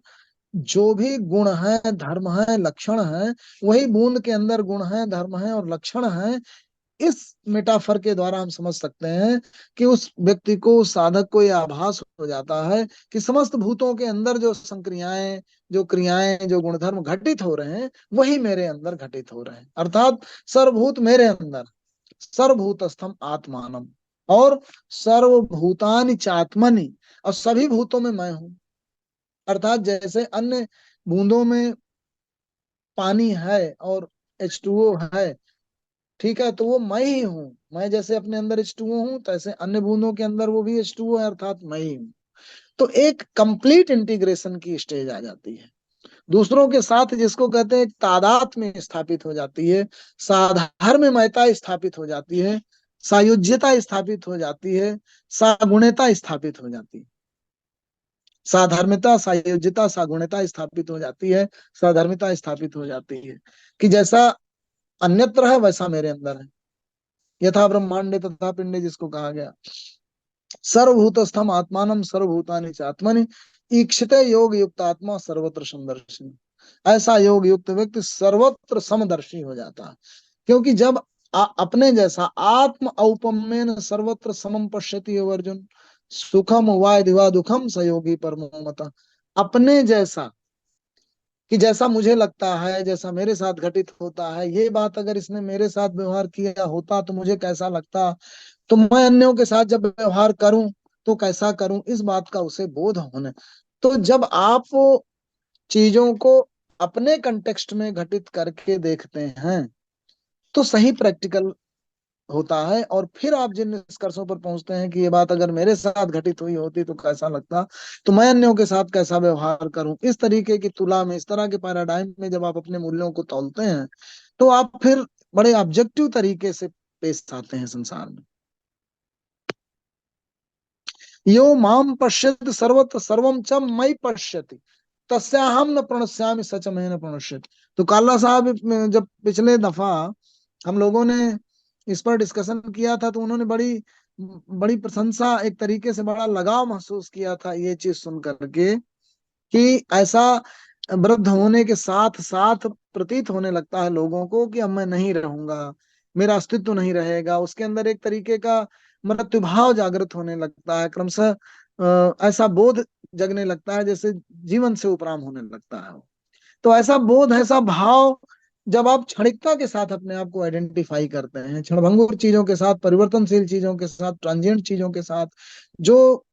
जो भी गुण है, धर्म है, लक्षण है, वही बूंद के अंदर गुण है, धर्म है और लक्षण है। इस मेटाफर के द्वारा हम समझ सकते हैं कि उस व्यक्ति को, उस साधक को यह आभास हो जाता है कि समस्त भूतों के अंदर जो संक्रियाएं, जो क्रियाएं, जो गुणधर्म घटित हो रहे हैं, वही मेरे अंदर घटित हो रहे हैं। अर्थात सर्वभूत मेरे अंदर, सर्वभूतस्थम आत्मानम, और सर्वभूतानि चात्मनि, और सभी भूतों में मैं हूं। अर्थात जैसे अन्य बूंदों में पानी है और H2O है, ठीक है, तो वो मैं ही हूँ। मैं जैसे अपने अंदर H2O हूँ, तैसे अन्य बूंदों के अंदर वो भी H2O है, अर्थात मैं ही हूँ। तो एक कंप्लीट इंटीग्रेशन की स्टेज आ जाती है, दूसरों के साथ, जिसको कहते हैं तादात्म्य में स्थापित हो जाती है, साधर्म्यता स्थापित हो जाती है, सायुज्यता स्थापित हो जाती है, सागुण्यता स्थापित हो जाती है। साधर्मिता, सायुज्यता, सागुण्यता स्थापित हो जाती है, साधर्मिता स्थापित हो जाती है कि जैसा अन्यत्र है वैसा मेरे अंदर है। यथा ब्रह्मांडे तथा पिंडे, जिसको कहा गया सर्वभूतस्थम आत्मानम सर्वभूतानि चात्मनि ईक्षते योग युक्त आत्मा सर्वत्र समदर्शी। ऐसा योग युक्त व्यक्ति सर्वत्र समदर्शी हो जाता है, क्योंकि जब अपने जैसा आत्म औपम्येन सर्वत्र समम पश्यति एव अर्जुन, सुखम वा दिवा दुखम स योगी परमो मतः। अपने जैसा, कि जैसा मुझे लगता है, जैसा मेरे साथ घटित होता है, ये बात अगर इसने मेरे साथ व्यवहार किया होता तो मुझे कैसा लगता, तो मैं अन्यों के साथ जब व्यवहार करूं तो कैसा करूं, इस बात का उसे बोध होने। तो जब आप चीजों को अपने कंटेक्स्ट में घटित करके देखते हैं तो सही प्रैक्टिकल होता है, और फिर आप जिन निष्कर्षों पर पहुंचते हैं कि ये बात अगर मेरे साथ घटित हुई होती तो कैसा लगता, तो मैं अन्यों के साथ कैसा व्यवहार करूं, इस तरीके की तुला में, इस तरह के पैराडाइम में जब आप अपने मूल्यों को तौलते हैं तो आप फिर बड़े ऑब्जेक्टिव तरीके से पेश आते हैं संसार में। यो माम पश्यति सर्वत्र सर्वम च मयि पश्यति तस्याहम न प्रणश्यामि सच में न प्रणश्यति। तो काला साहब जब पिछले दफा हम लोगों ने इस पर डिस्कशन किया था तो उन्होंने बड़ी बड़ी प्रशंसा, एक तरीके से बड़ा लगाव महसूस किया था ये चीज सुन करके, कि ऐसा वृद्ध होने के साथ साथ प्रतीत होने लगता है लोगों को कि अब मैं नहीं रहूंगा, मेरा अस्तित्व नहीं रहेगा। उसके अंदर एक तरीके का मृत्यु भाव जागृत होने लगता है, क्रमशः ऐसा बोध जगने लगता है जैसे जीवन से उपराम होने लगता है। तो ऐसा बोध, ऐसा भाव जब आप क्षणिकता के साथ अपने आप को आइडेंटिफाई करते हैं, क्षणभंगुर चीजों के साथ, परिवर्तनशील चीजों के साथ, ट्रांजिएंट चीजों के साथ, जो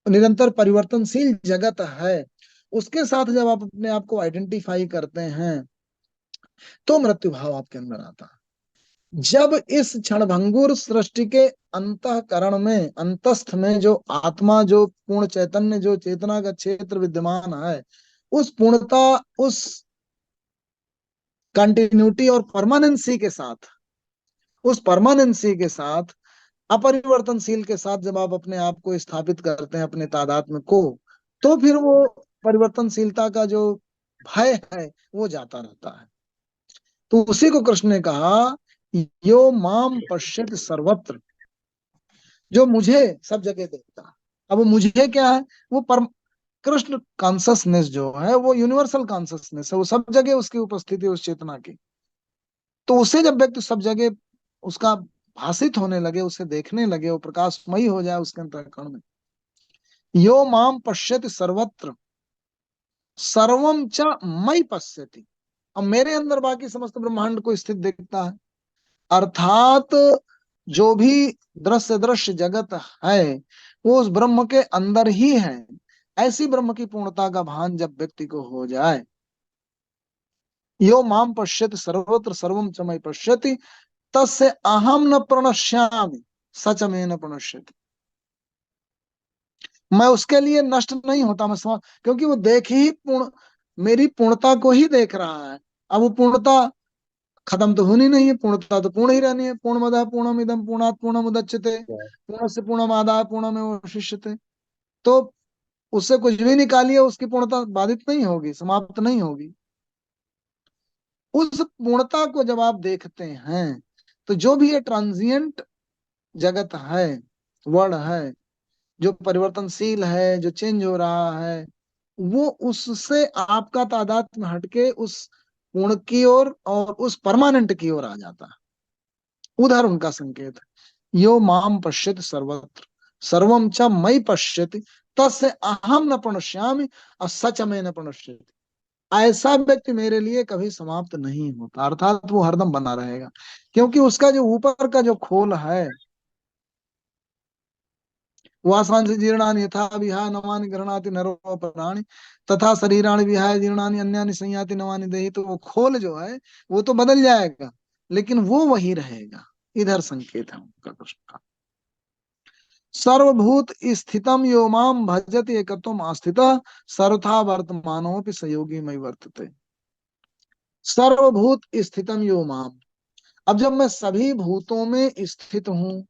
निरंतर परिवर्तनशील जगत है, उसके साथ जब आप अपने आप को आइडेंटिफाई करते हैं तो मृत्यु भाव आपके अंदर आता है। जब इस क्षणभंगुर सृष्टि के अंतःकरण में, अंतस्थ में जो आत्मा, जो पूर्ण चैतन्य, जो चेतना का क्षेत्र विद्यमान है, उस पूर्णता, उस कंटिन्यूटी और परमानेंसी के साथ, उस परमानेंसी के साथ, अपरिवर्तनशील के साथ जब आप अपने आप को स्थापित करते हैं, अपने तादात्म्य को, तो फिर वो परिवर्तनशीलता का जो भय है वो जाता रहता है। तो उसी को कृष्ण ने कहा, यो माम पश्यति सर्वत्र, जो मुझे सब जगह देखता है। अब वो मुझे क्या है, वो परम कृष्ण कॉन्शसनेस जो है वो यूनिवर्सल कॉन्शसनेस है, वो सब जगह उसकी उपस्थिति, उस चेतना की। तो उसे जब व्यक्ति सब जगह उसका भाषित होने लगे, उसे देखने लगे, वो प्रकाशमयी हो जाए उसके अंतःकरण में, यो माम पश्यति सर्वत्र सर्वम च मयि पश्यति, अब मेरे अंदर बाकी समस्त ब्रह्मांड को स्थित देखता है। अर्थात जो भी दृश्य दृश्य जगत है वो उस ब्रह्म के अंदर ही है। ऐसी ब्रह्म की पूर्णता का भान जब व्यक्ति को हो जाए, यो माम पश्यति सर्वत्र सर्वम च मयि पश्यति तस्य अहम न प्रणश्यामि सच में न प्रणश्यति। मैं उसके लिए नष्ट नहीं होता, मैं समझ, क्योंकि वो देख ही पूर्ण, मेरी पूर्णता को ही देख रहा है। अब वो पूर्णता खत्म तो होनी नहीं है, पूर्णता तो पूर्ण ही रहनी है। पूर्णमदः पूर्णमिदं पूर्णात् पूर्णमुदच्यते पूर्णस्य पूर्णमादाय पूर्णमेवावशिष्यते। तो उससे कुछ भी निकालिए, उसकी पूर्णता बाधित नहीं होगी, समाप्त नहीं होगी। उस पूर्णता को जब आप देखते हैं तो जो भी ये ट्रांजिएंट जगत है, वर्ल्ड है, जो परिवर्तनशील है, जो चेंज हो रहा है, वो उससे आपका तादात्म्य हटके उस पूर्ण की ओर और उस परमानेंट की ओर आ जाता है। उधर उनका संकेत है, यो माम पश्यति सर्वत्र सर्वम च मयि पश्यति तस्य अहम न प्रणश्यामि और सच में न प्रणश्यति। ऐसा व्यक्ति मेरे लिए कभी समाप्त नहीं होता, अर्थात वो हरदम बना रहेगा, क्योंकि उसका जो ऊपर का जो खोल है, वासांसि जीर्णानि यथा विहाय नवानि गृह्णाति नरो प्राणि तथा शरीराणि विहाय जीर्णानि अन्यानि संयाति नवानि देहि। तो वो खोल जो है वो तो बदल जाएगा, लेकिन वो वही रहेगा। इधर संकेत है उनका कृष्ण का। सर्वभूत स्थितम यो माम भजति एकत्वम आस्थितः सर्वथा वर्तमानोपि सहयोगी मयि वर्तते। सर्वभूत स्थितम यो माम, अब जब मैं सभी भूतों में स्थित हूं,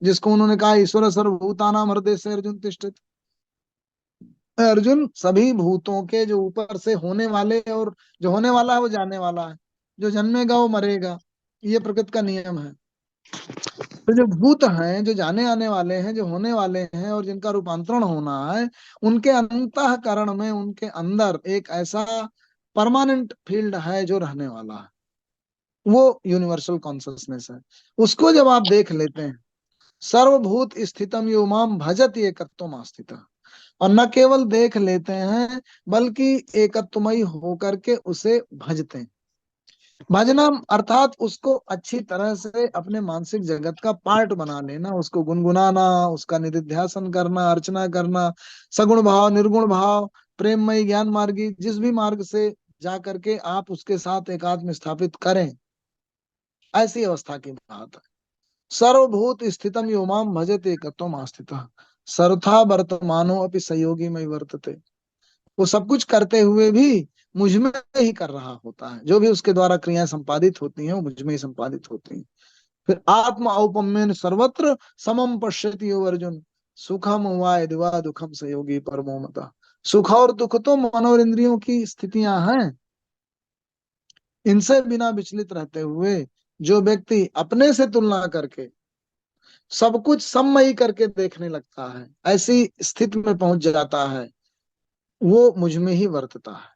जिसको उन्होंने कहा ईश्वर सर्वभूतानां हृदय से अर्जुन तिष्ठित। अर्जुन सभी भूतों के जो ऊपर से होने वाले, और जो होने वाला है वो जाने वाला है, जो जन्मेगा वो मरेगा, ये प्रकृति का नियम है। तो जो भूत हैं, जो जाने आने वाले हैं, जो होने वाले हैं और जिनका रूपांतरण होना है, उनके अंतःकरण में, उनके अंदर एक ऐसा परमानेंट फील्ड है जो रहने वाला है, वो यूनिवर्सल कॉन्शसनेस है। उसको जब आप देख लेते हैं, सर्वभूत स्थितम यो माम भजति एकत्वम आस्थितः, और न केवल देख लेते हैं बल्कि एकत्वमयी होकर के उसे भजते हैं। भजना अर्थात उसको अच्छी तरह से अपने मानसिक जगत का पार्ट बना लेना, उसको गुनगुनाना, उसका निधिध्यासन करना, अर्चना करना, सगुण भाव, निर्गुण भाव, प्रेममय, ज्ञान मार्गी, जिस भी मार्ग से जा करके आप उसके साथ एकात्म स्थापित करें, ऐसी अवस्था की बात है। सर्वभूत स्थितम यो माम भजते एकत्वम आस्थितः सर्वथा वर्तमानो अपि सहयोगी मयि वर्तते। वो सब कुछ करते हुए भी मुझ में ही कर रहा होता है, जो भी उसके द्वारा क्रियाएं संपादित होती हैं वो मुझ में ही संपादित होती हैं। फिर आत्म औपम्येन सर्वत्र समम पश्यति यो अर्जुन सुखम वा यदि वा दुखम सहयोगी परमो मतः। सुख और दुख तो मन और इंद्रियों की स्थितियां हैं, इनसे बिना विचलित रहते हुए जो व्यक्ति अपने से तुलना करके सब कुछ सममयी करके देखने लगता है, ऐसी स्थिति में पहुंच जाता है, वो मुझ में ही वर्तता है।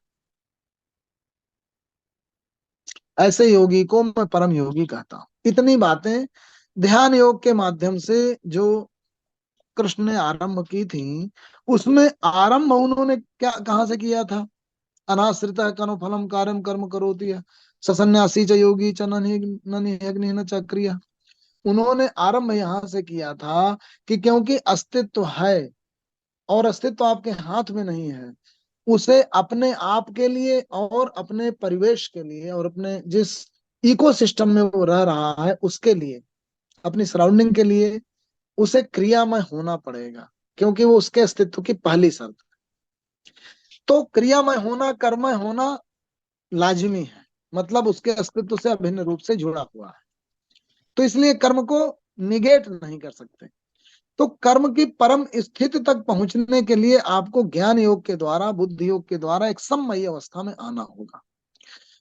ऐसे योगी को मैं परम योगी कहता हूं। इतनी बातें ध्यान योग के माध्यम से जो कृष्ण ने आरंभ की थी, उसमें आरंभ उन्होंने क्या कहाँ से किया था? अनाश्रित कनो फलम कार्यम कर्म करोति सन्यासी च योगी च ननि अग्नि न चक्रिय। उन्होंने आरंभ यहाँ से किया था कि क्योंकि अस्तित्व है और अस्तित्व आपके हाथ में नहीं है, उसे अपने आप के लिए और अपने परिवेश के लिए और अपने जिस इकोसिस्टम में वो रह रहा है उसके लिए, अपनी सराउंडिंग के लिए उसे क्रियामय होना पड़ेगा, क्योंकि वो उसके अस्तित्व की पहली शर्त। तो क्रियामय होना, कर्ममय होना लाजिमी है, मतलब उसके अस्तित्व से अभिन्न रूप से जुड़ा हुआ है। तो इसलिए कर्म को निगेट नहीं कर सकते। तो कर्म की परम स्थिति तक पहुंचने के लिए आपको ज्ञान योग के द्वारा, बुद्धि योग के द्वारा एक सममयी अवस्था में आना होगा।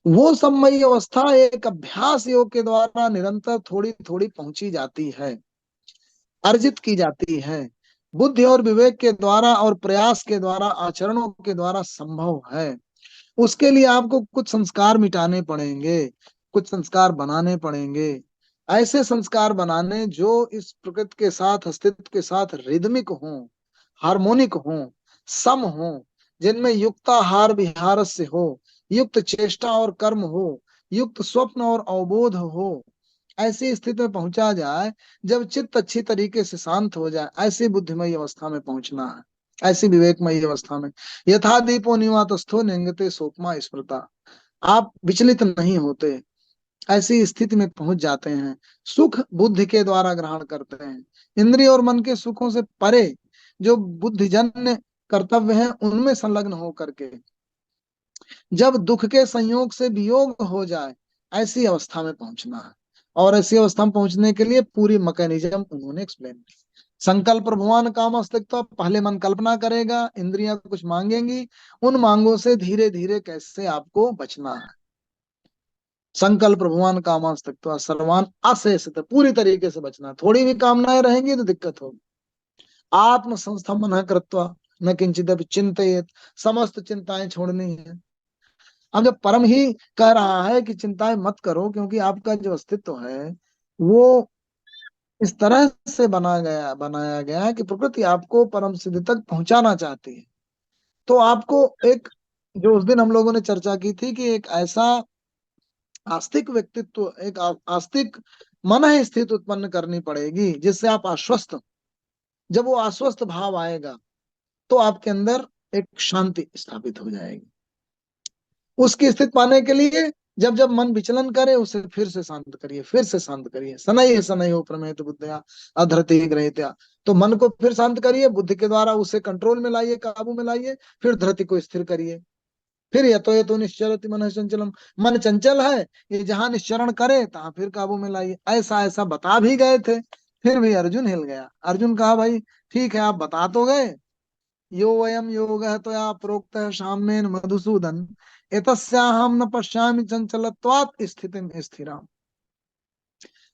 वो सममयी अवस्था एक अभ्यास योग के द्वारा निरंतर थोड़ी थोड़ी पहुंची जाती है, अर्जित की जाती है। बुद्धि और विवेक के द्वारा और प्रयास के द्वारा, आचरणों के द्वारा संभव है। उसके लिए आपको कुछ संस्कार मिटाने पड़ेंगे, कुछ संस्कार बनाने पड़ेंगे। ऐसे संस्कार बनाने जो इस प्रकृति के साथ, अस्तित्व के साथ रिदमिक हों, हार्मोनिक हों, सम हों, जिनमें युक्ताहार विहार से हो, युक्त चेष्टा और कर्म हो, युक्त स्वप्न और अवबोध हो। ऐसी स्थिति में पहुंचा जाए जब चित्त अच्छी तरीके से शांत हो जाए, ऐसी बुद्धिमय अवस्था में पहुंचना है, ऐसी विवेकमयी अवस्था में। यथा दीपो निवातस्थो निंगते सोपमा स्मृता, आप विचलित नहीं होते, ऐसी स्थिति में पहुंच जाते हैं। सुख बुद्धि के द्वारा ग्रहण करते हैं, इंद्रिय और मन के सुखों से परे जो बुद्धिजन्य कर्तव्य है उनमें संलग्न हो करके जब दुख के संयोग से वियोग हो जाए, ऐसी अवस्था में पहुंचना है। और ऐसी अवस्था में पहुंचने के लिए पूरी मैकेनिज्म उन्होंने एक्सप्लेन की। संकल्प प्रभुवान काम अस्तित्व, पहले मन कल्पना करेगा, इंद्रियां कुछ मांगेंगी, उन मांगों से धीरे धीरे कैसे आपको बचना है। संकल्प प्रभुवान कामास्तक्त्वा सर्वान अशेषत, पूरी तरीके से बचना। थोड़ी भी कामनाएं रहेंगी तो दिक्कत होगी। आत्म संस्थम कृत्वा न किंचित चिंतित, समस्त चिंताएं छोड़नी है। अब जब परम ही कह रहा है कि चिंताएं मत करो, क्योंकि आपका जो अस्तित्व है वो इस तरह से बनाया गया है कि प्रकृति आपको परम सिद्धि तक पहुंचाना चाहती है। तो आपको एक, जो उस दिन हम लोगों ने चर्चा की थी, कि एक ऐसा आस्तिक व्यक्तित्व, एक आस्तिक मन स्थिति उत्पन्न करनी पड़ेगी जिससे आप आश्वस्त। जब वो आश्वस्त भाव आएगा तो आपके अंदर एक शांति स्थापित हो जाएगी। उसकी स्थिति पाने के लिए जब जब मन विचलन करे उसे फिर से शांत करिए, फिर से शांत करिए। शनै शनै हो प्रमेत बुद्धिया अधरति ग्रहित्या। तो मन को फिर शांत करिए, बुद्धि के द्वारा उसे कंट्रोल में लाइए, काबू में लाइए, फिर धरती को स्थिर करिए। फिर ये तो निश्चरति मन चंचलम, मन चंचल है, ये जहां निश्चरण करे तहां फिर काबू में लाइए। ऐसा ऐसा बता भी गए थे, फिर भी अर्जुन हिल गया। अर्जुन कहा भाई ठीक है, आप बता तो गए, यो वयम योगः त्वया प्रोक्तः साम्येन मधुसूदन एतस्याहं न पश्यामि चंचलत्वात् स्थितिम स्थिराम।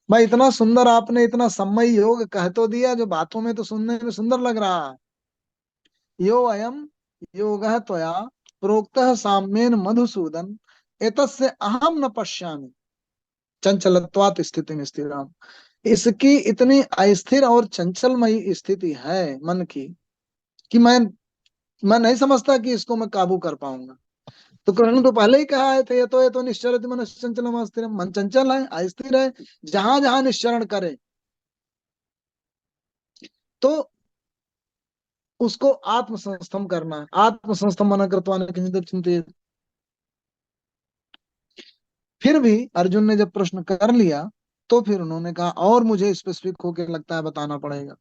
भाई इतना सुंदर आपने इतना सम्मय योग कह तो दिया, जो बातों में तो सुनने में सुंदर लग रहा है। यो अयम योगः त्वया प्रोक्तः साम्येन मधुसूदन एतस्य अहम न पश्यामि चंचलत्वात् स्थितिम स्थिराम। इसकी इतनी अस्थिर और चंचलमयी स्थिति है मन की कि मैं नहीं समझता कि इसको मैं काबू कर पाऊंगा। तो कृष्ण तो पहले ही कहा है, थे ये तो निश्चरति मन चंचलम अस्थिरम, मन चंचल है, अस्थिर है, जहां जहां निश्चरण करे तो उसको आत्मसंस्थम करना है। आत्मसंस्थम मन कृत्वा न किंचित् चिंतित। फिर भी अर्जुन ने जब प्रश्न कर लिया तो फिर उन्होंने कहा और मुझे स्पेसिफिक होकर लगता है बताना पड़ेगा।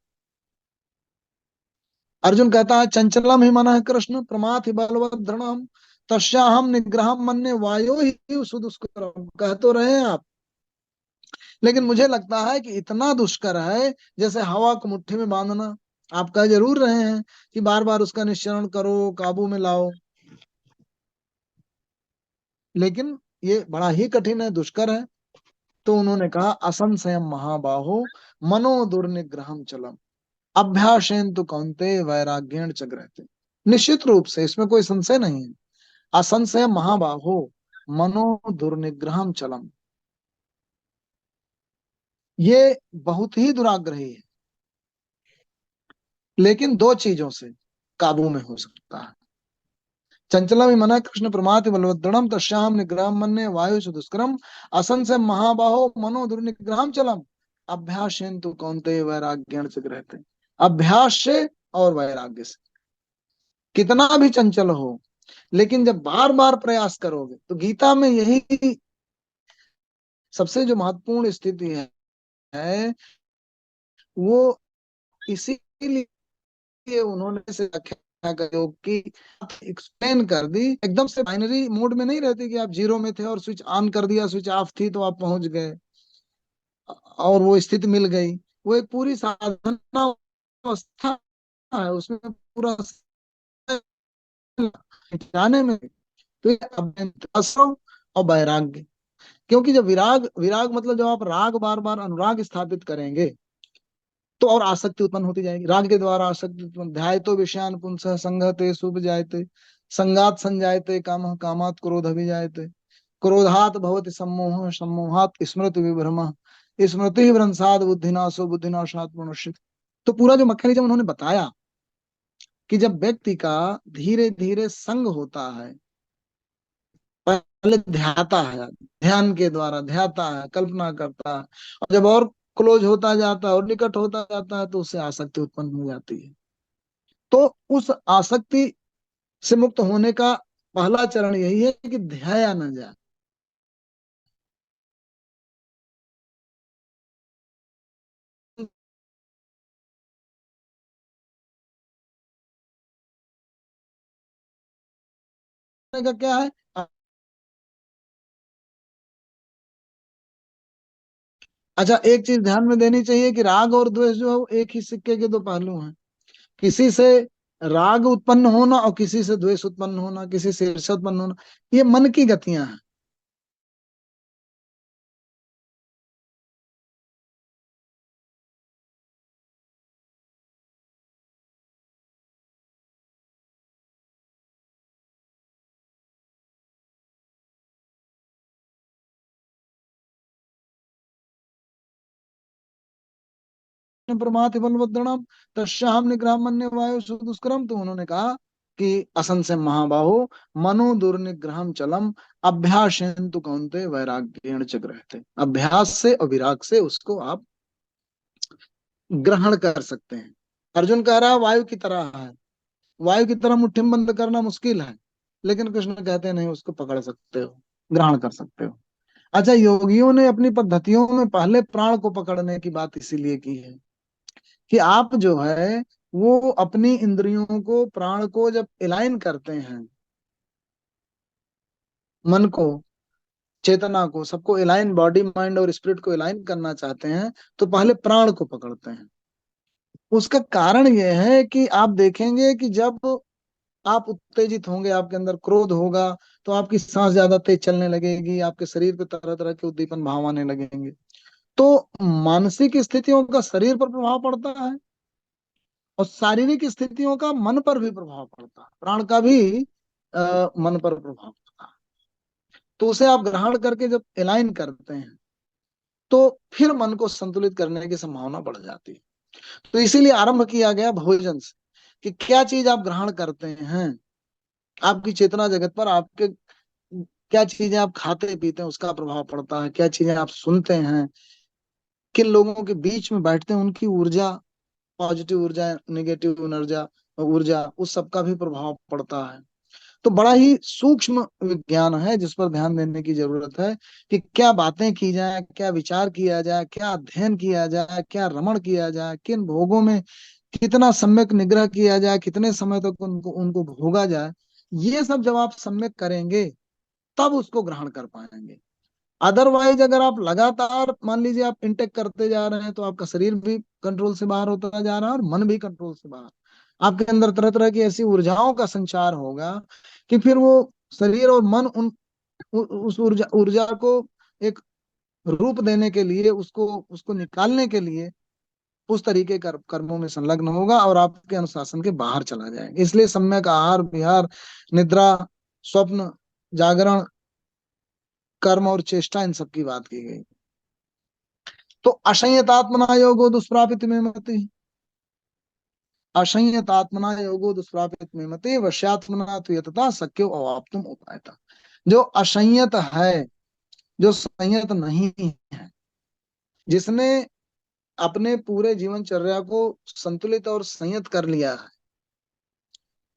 अर्जुन कहता है चंचलम ही मन कृष्ण प्रमाथ ही बलवत दृढ़ तस्याहम निग्रहम मन्ये वायो ही सुदुष्करम। कह तो रहे हैं आप, लेकिन मुझे लगता है कि इतना दुष्कर है जैसे हवा को मुट्ठी में बांधना। आप कह जरूर रहे हैं कि बार बार उसका निश्चरण करो, काबू में लाओ, लेकिन ये बड़ा ही कठिन है, दुष्कर है। तो उन्होंने कहा असंशयम महाबाहो मनो दुर्निग्रहम चलम अभ्यासेन तो कौन्ते वैराग्येण च गृह्यते। निश्चित रूप से इसमें कोई संशय नहीं है। असंशय महाबाहो मनो दुर्निग्रहम चलम, ये बहुत ही दुराग्रही है, लेकिन दो चीजों से काबू में हो सकता है। चंचलम मना कृष्ण प्रमाति बलवदृढ़ तस्याम निग्रहम मन्ये वायु दुष्करम असंशय महाबाहो मनो दुर्निग्रहम चलम अभ्यासेन तो कौन्ते वैराग्येण च गृह्यते। अभ्यास से और वैराग्य से। कितना भी चंचल हो, लेकिन जब बार बार प्रयास करोगे तो गीता में यही सबसे जो महत्वपूर्ण स्थिति है वो इसीलिए उन्होंने से व्याख्या की एक्सप्लेन कर दी। एकदम से बाइनरी मोड में नहीं रहती कि आप जीरो में थे और स्विच ऑन कर दिया, स्विच ऑफ थी तो आप पहुंच गए और वो स्थिति मिल गई। वो एक पूरी साधना अवस्था है, उसमें पूरा जाने में। तो ये अभ्यंतर और वैराग्य, क्योंकि जब विराग विराग मतलब जब आप राग बार बार अनुराग स्थापित करेंगे तो और आसक्ति उत्पन्न होती जाएगी। राग के द्वारा आसक्ति उत्पन्न, ध्यायतो विषयान पुंसः संगते शुभ जायते संगात संजायते काम कामात क्रोध अभिजायते क्रोधात भवति सम्मोह सम्मोहात स्मृति विभ्रमः स्मृति भ्रंशात बुद्धिनाशो बुद्धिनाशात प्रणश्यति। तो पूरा जो मैकेनिज्म उन्होंने बताया कि जब व्यक्ति का धीरे धीरे संग होता है, पहले ध्याता है, ध्यान के द्वारा ध्याता है, कल्पना करता है, और जब और क्लोज होता जाता है और निकट होता जाता है तो उससे आसक्ति उत्पन्न हो जाती है। तो उस आसक्ति से मुक्त होने का पहला चरण यही है कि ध्याया न जाए। का क्या है, अच्छा एक चीज ध्यान में देनी चाहिए कि राग और द्वेष जो है वो एक ही सिक्के के दो पहलू हैं। किसी से राग उत्पन्न होना और किसी से द्वेष उत्पन्न होना, किसी से ईर्ष्या उत्पन्न होना, ये मन की गतियां हैं। प्रमाति बलवद्रणम तस्याहम निग्रह मन्य वायु सुदुष्करम। तो उन्होंने कहा कि असंशय महाबाहो मनो दुर्निग्रहम चलम अभ्यासेन तो कौनते वैराग्येण च गृह्यते। अभ्यास से और विराग से उसको आप ग्रहण कर सकते हैं। अर्जुन कह रहा है वायु की तरह है, वायु की तरह मुट्ठी में बंद करना मुश्किल है, लेकिन कृष्ण कहते हैं नहीं, उसको पकड़ सकते हो, ग्रहण कर सकते हो। अच्छा, योगियों ने अपनी पद्धतियों में पहले प्राण को पकड़ने की बात इसीलिए की है कि आप जो है वो अपनी इंद्रियों को, प्राण को जब इलाइन करते हैं, मन को, चेतना को, सबको इलाइन, बॉडी माइंड और स्पिरिट को इलाइन करना चाहते हैं, तो पहले प्राण को पकड़ते हैं। उसका कारण यह है कि आप देखेंगे कि जब आप उत्तेजित होंगे, आपके अंदर क्रोध होगा, तो आपकी सांस ज्यादा तेज चलने लगेगी, आपके शरीर पे तरह तरह के उद्दीपन भाव आने लगेंगे। तो मानसिक स्थितियों का शरीर पर प्रभाव पड़ता है और शारीरिक स्थितियों का मन पर भी प्रभाव पड़ता है, प्राण का भी मन पर प्रभाव पड़ता है। तो उसे आप ग्रहण करके जब अलाइन करते हैं तो फिर मन को संतुलित करने की संभावना बढ़ जाती है। तो इसीलिए आरंभ किया गया भोजन से कि क्या चीज आप ग्रहण करते हैं, आपकी चेतना जगत पर आपके क्या चीजें आप खाते पीते हैं उसका प्रभाव पड़ता है, क्या चीजें आप सुनते हैं, किन लोगों के बीच में बैठते हैं, उनकी ऊर्जा, पॉजिटिव ऊर्जा, नेगेटिव ऊर्जा ऊर्जा उस सब का भी प्रभाव पड़ता है। तो बड़ा ही सूक्ष्म विज्ञान है जिस पर ध्यान देने की जरूरत है कि क्या बातें की जाए, क्या विचार किया जाए, क्या अध्ययन किया जाए, क्या रमण किया जाए, किन भोगों में कितना सम्यक निग्रह किया जाए, कितने समय तक उनको उनको भोगा जाए। ये सब जब आप सम्यक करेंगे तब उसको ग्रहण कर पाएंगे। अदरवाइज अगर आप लगातार मान लीजिए आप इंटेक करते जा रहे हैं तो आपका शरीर भी कंट्रोल से बाहर होता जा रहा है और मन भी कंट्रोल से बाहर। आपके अंदर तरह तरह की ऐसी ऊर्जाओं का संचार होगा कि फिर वो शरीर और मन उस ऊर्जा ऊर्जा को एक रूप देने के लिए, उसको उसको निकालने के लिए उस तरीके कर्मों में संलग्न होगा और आपके अनुशासन के बाहर चला जाएगा। इसलिए सम्यक आहार विहार, निद्रा, स्वप्न, जागरण, कर्म और चेष्टा, इन सब की बात की गई। तो असंयतात्मना योगो दुष्प्रापित में मति, असंयतात्मना योगो दुष्प्रापित में मति वश्यात्मना तो यतता शक्यो अवाप्तुम उपायता। जो असंयत है, जो संयत नहीं है, जिसने अपने पूरे जीवनचर्या को संतुलित और संयत कर लिया है,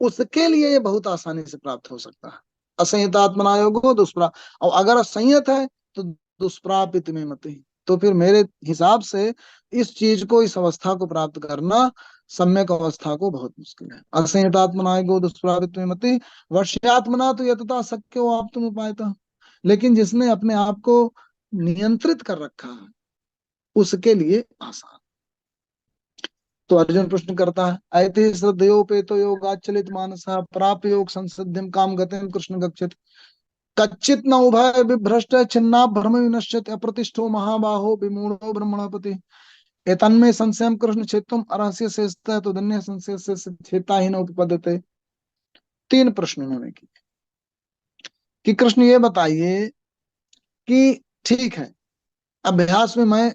उसके लिए ये बहुत आसानी से प्राप्त हो सकता है। असंयतात्मना योगो दुष्प्रा, और अगर असंयत है तो दुष्प्रापित में मति, तो फिर मेरे हिसाब से इस चीज को, इस अवस्था को प्राप्त करना, सम्यक अवस्था को, बहुत मुश्किल है। असंयतात्मना योगो दुष्प्रापित में मति वश्यात्मना तो यतता शक्यो आप तुम उपाय था। लेकिन जिसने अपने आप को नियंत्रित कर रखा है उसके लिए आसान। तो अर्जुन प्रश्न करता है, ऐते श्रद्धयोपेतो योगाचलित मानस प्राप्य योग संसिद्धिम काम गतिम कृष्ण गच्छति कच्चित न उभय विभ्रष्ट छिन्ना भ्रम विनश्यति अप्रतिष्ठो महाबाहो विमूढ़ो ब्रह्मणपति एतन्मे संशयम कृष्ण छेत्तुम अरहस्य शेषतः तो धन्य संशय से छेता ही न उपपद्यते। तीन प्रश्न उन्होंने किए कि कृष्ण ये बताइए कि ठीक है, अभ्यास में मैं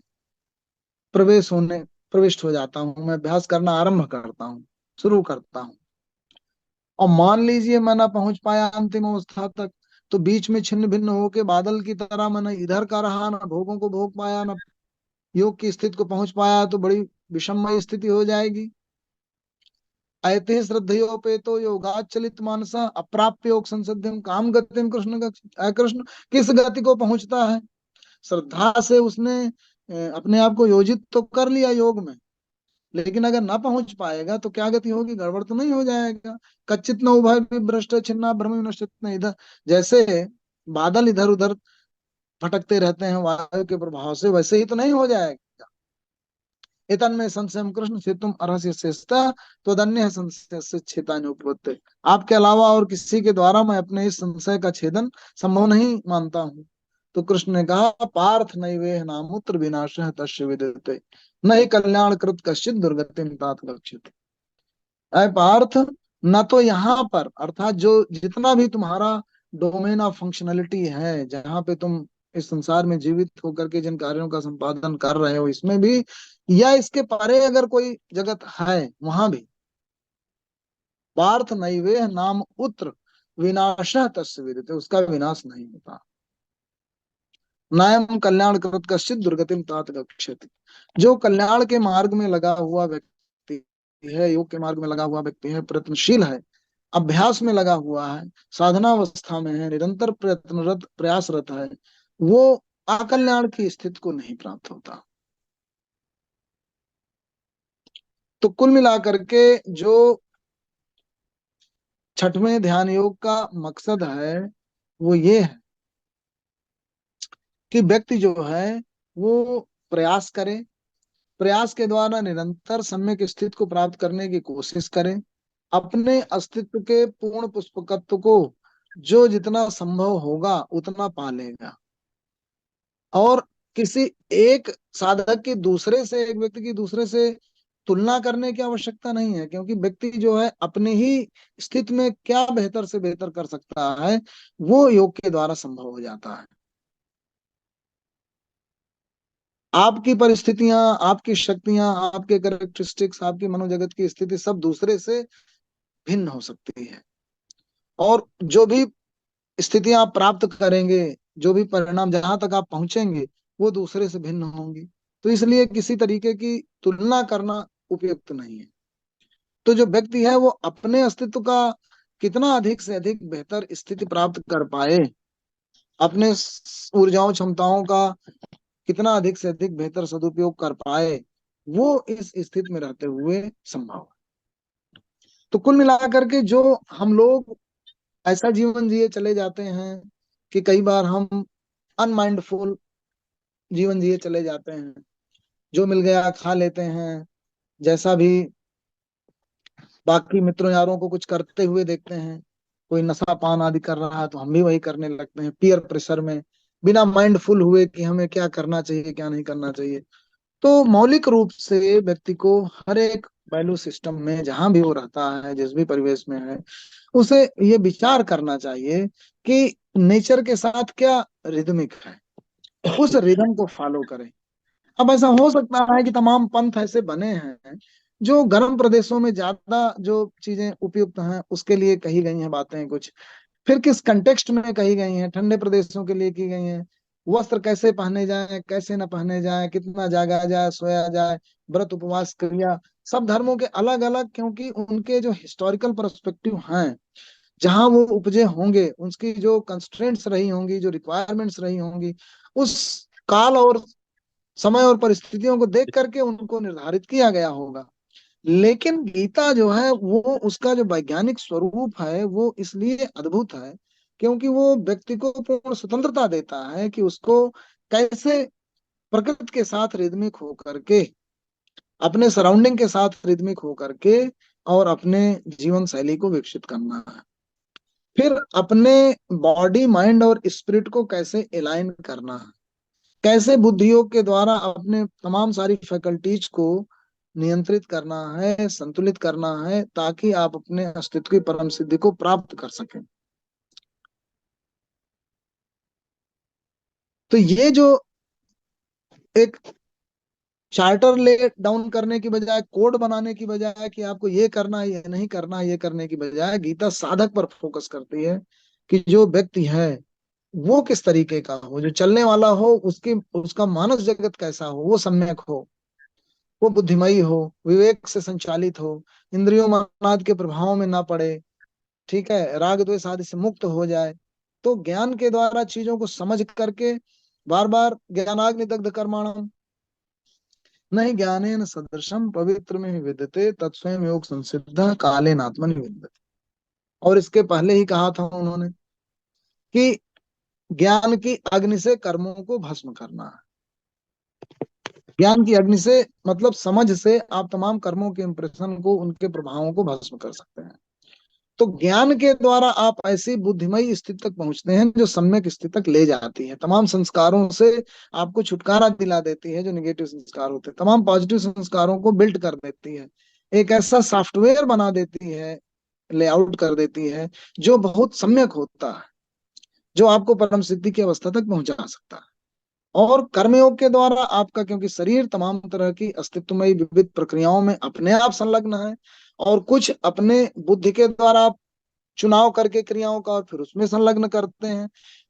प्रविष्ट हो जाता हूँ, मैं अभ्यास करना आरंभ करता हूँ, शुरू करता हूँ, और मान लीजिए मैं ना पहुंच पाया अंतिम अवस्था तक, तो बीच में छिन्न भिन्न होके बादल की तरह मैं न इधर का रहा, ना भोगों को भोग पाया, ना योग की स्थिति को पहुंच पाया, तो बड़ी विषममय स्थिति हो जाएगी। ऐते श्रद्धयोपेतो योगाचलित मानसा अप्राप्य योग संसिद्धिम काम गतिम कृष्ण कृष्ण किस गति को पहुंचता है? श्रद्धा से उसने अपने आप को योजित तो कर लिया योग में, लेकिन अगर ना पहुंच पाएगा तो क्या गति होगी? गड़बड़ तो नहीं हो जाएगा। कच्चित न उभय भ्रष्ट छिन्ना भ्रम विनश्यत न इधर, जैसे बादल इधर उधर भटकते रहते हैं वायु के प्रभाव से, वैसे ही तो नहीं हो जाएगा। एतन में संशय कृष्ण से तुम अरहस्य शेषता तो अन्य संशय से छेतान उपपत्ति। आपके अलावा और किसी के द्वारा मैं अपने इस संशय का छेदन संभव नहीं मानता हूँ। तो कृष्ण ने कहा, पार्थ नैवेह नामुत्र विनाशः तस्य विद्यते न ही कल्याण कृत कश्चित दुर्गतिम तात गच्छति। अय पार्थ, न तो यहाँ पर, अर्थात जो जितना भी तुम्हारा डोमेन ऑफ फंक्शनलिटी है, जहाँ पे तुम इस संसार में जीवित होकर के जिन कार्यों का संपादन कर रहे हो इसमें भी, या इसके परे अगर कोई जगत है वहां भी, पार्थ नैवेह नाम उत्र विनाशः तस्य विद्यते, उसका विनाश नहीं होता। नायम कल्याण कृत कश्चित दुर्गतिम तात गच्छति। जो कल्याण के मार्ग में लगा हुआ व्यक्ति है, योग के मार्ग में लगा हुआ व्यक्ति है, प्रयत्नशील है, अभ्यास में लगा हुआ है, साधनावस्था में है, निरंतर प्रयत्नरत प्रयासरत है, वो अकल्याण की स्थिति को नहीं प्राप्त होता। तो कुल मिलाकर के जो छठवें ध्यान योग का मकसद है वो ये है कि व्यक्ति जो है वो प्रयास करे, प्रयास के द्वारा निरंतर सम्यक स्थिति को प्राप्त करने की कोशिश करे, अपने अस्तित्व के पूर्ण पुष्पकत्व को जो जितना संभव होगा उतना पा लेगा। और किसी एक साधक की दूसरे से, एक व्यक्ति की दूसरे से तुलना करने की आवश्यकता नहीं है, क्योंकि व्यक्ति जो है अपनी ही स्थिति में क्या बेहतर से बेहतर कर सकता है वो योग के द्वारा संभव हो जाता है। आपकी परिस्थितियां, आपकी शक्तियां, आपके कैरेक्टरिस्टिक्स, आपकी मनोजगत की स्थिति सब दूसरे से भिन्न हो सकती है, और जो भी स्थितियां आप प्राप्त करेंगे, जो भी परिणाम जहां तक आप पहुंचेंगे वो दूसरे से भिन्न होंगी। तो इसलिए किसी तरीके की तुलना करना उपयुक्त नहीं है। तो जो व्यक्ति है वो अपने अस्तित्व का कितना अधिक से अधिक बेहतर स्थिति प्राप्त कर पाए, अपने ऊर्जाओं क्षमताओं का कितना अधिक से अधिक बेहतर सदुपयोग कर पाए, वो इस स्थिति में रहते हुए संभव है। तो कुल मिलाकर के जो हम लोग ऐसा जीवन जिए चले जाते हैं कि कई बार हम अनमाइंडफुल जीवन जिए चले जाते हैं, जो मिल गया खा लेते हैं, जैसा भी बाकी मित्रों यारों को कुछ करते हुए देखते हैं, कोई नशा पान आदि कर रहा है तो हम भी वही करने लगते हैं, पीयर प्रेशर में, बिना माइंडफुल हुए कि हमें क्या करना चाहिए क्या नहीं करना चाहिए। तो मौलिक रूप से व्यक्ति को हर एक वैल्यू सिस्टम में जहां भी वो रहता है, जिस भी परिवेश में है, उसे ये विचार करना चाहिए कि नेचर के साथ क्या रिदमिक है, उस रिदम को फॉलो करें। अब ऐसा हो सकता है कि तमाम पंथ ऐसे बने हैं जो गर्म प्रदेशों में ज्यादा जो चीजें उपयुक्त हैं उसके लिए कही गई हैं बातें कुछ, फिर किस कंटेक्स्ट में कही गई हैं ठंडे प्रदेशों के लिए की गई हैं, वस्त्र कैसे पहने जाएं कैसे न पहने जाएं, कितना जागा जाए सोया जाए, व्रत उपवास क्रिया, सब धर्मों के अलग अलग, क्योंकि उनके जो हिस्टोरिकल पर्सपेक्टिव हैं, जहां वो उपजे होंगे, उसकी जो कंस्ट्रेंट्स रही होंगी, जो रिक्वायरमेंट्स रही होंगी, उस काल और समय और परिस्थितियों को देख करके उनको निर्धारित किया गया होगा। लेकिन गीता जो है वो, उसका जो वैज्ञानिक स्वरूप है वो इसलिए अद्भुत है क्योंकि वो व्यक्ति को पूर्ण स्वतंत्रता देता है कि उसको कैसे प्रकृति के साथ रिदमिक होकर के, अपने सराउंडिंग के साथ रिदमिक होकर के और अपने जीवन शैली को विकसित करना है, फिर अपने बॉडी माइंड और स्पिरिट को कैसे अलाइन करना है, कैसे बुद्धियोग के द्वारा अपने तमाम सारी फैकल्टीज को नियंत्रित करना है, संतुलित करना है, ताकि आप अपने अस्तित्व की परम सिद्धि को प्राप्त कर सकें। तो ये जो एक चार्टर ले डाउन करने की बजाय, कोड बनाने की बजाय कि आपको ये करना है ये नहीं करना है, ये करने की बजाय गीता साधक पर फोकस करती है कि जो व्यक्ति है वो किस तरीके का हो, जो चलने वाला हो, उसकी उसका मानस जगत कैसा हो, वो सम्यक हो, वो बुद्धिमयी हो, विवेक से संचालित हो, इंद्रियों मानाद के प्रभाव में ना पड़े, ठीक है, राग द्वेष आदि से मुक्त हो जाए। तो ज्ञान के द्वारा चीजों को समझ करके, बार बार ज्ञानाग्नि दग्ध कर्माणम नहीं ज्ञानेन सदृशम पवित्र में विद्यते तत्स्वयं योग संसिद्ध कालेन आत्मनि विद्यते। और इसके पहले ही कहा था उन्होंने कि ज्ञान की अग्नि से कर्मों को भस्म करना है। ज्ञान की अग्नि से मतलब समझ से आप तमाम कर्मों के इंप्रेशन को, उनके प्रभावों को भस्म कर सकते हैं। तो ज्ञान के द्वारा आप ऐसी बुद्धिमयी स्थिति तक पहुंचते हैं जो सम्यक स्थिति तक ले जाती है, तमाम संस्कारों से आपको छुटकारा दिला देती है, जो निगेटिव संस्कार होते हैं तमाम पॉजिटिव संस्कारों को बिल्ड कर देती है, एक ऐसा सॉफ्टवेयर बना देती है, लेआउट कर देती है जो बहुत सम्यक होता है। जो आपको परम सिद्धि की अवस्था तक पहुंचा सकता है। और कर्मयोग के द्वारा आपका, क्योंकि शरीर तमाम तरह की अस्तित्वमयी विविध प्रक्रियाओं में अपने आप संलग्न है, और कुछ अपने बुद्धि के द्वारा आप चुनाव करके क्रियाओं का और फिर उसमें संलग्न करते हैं,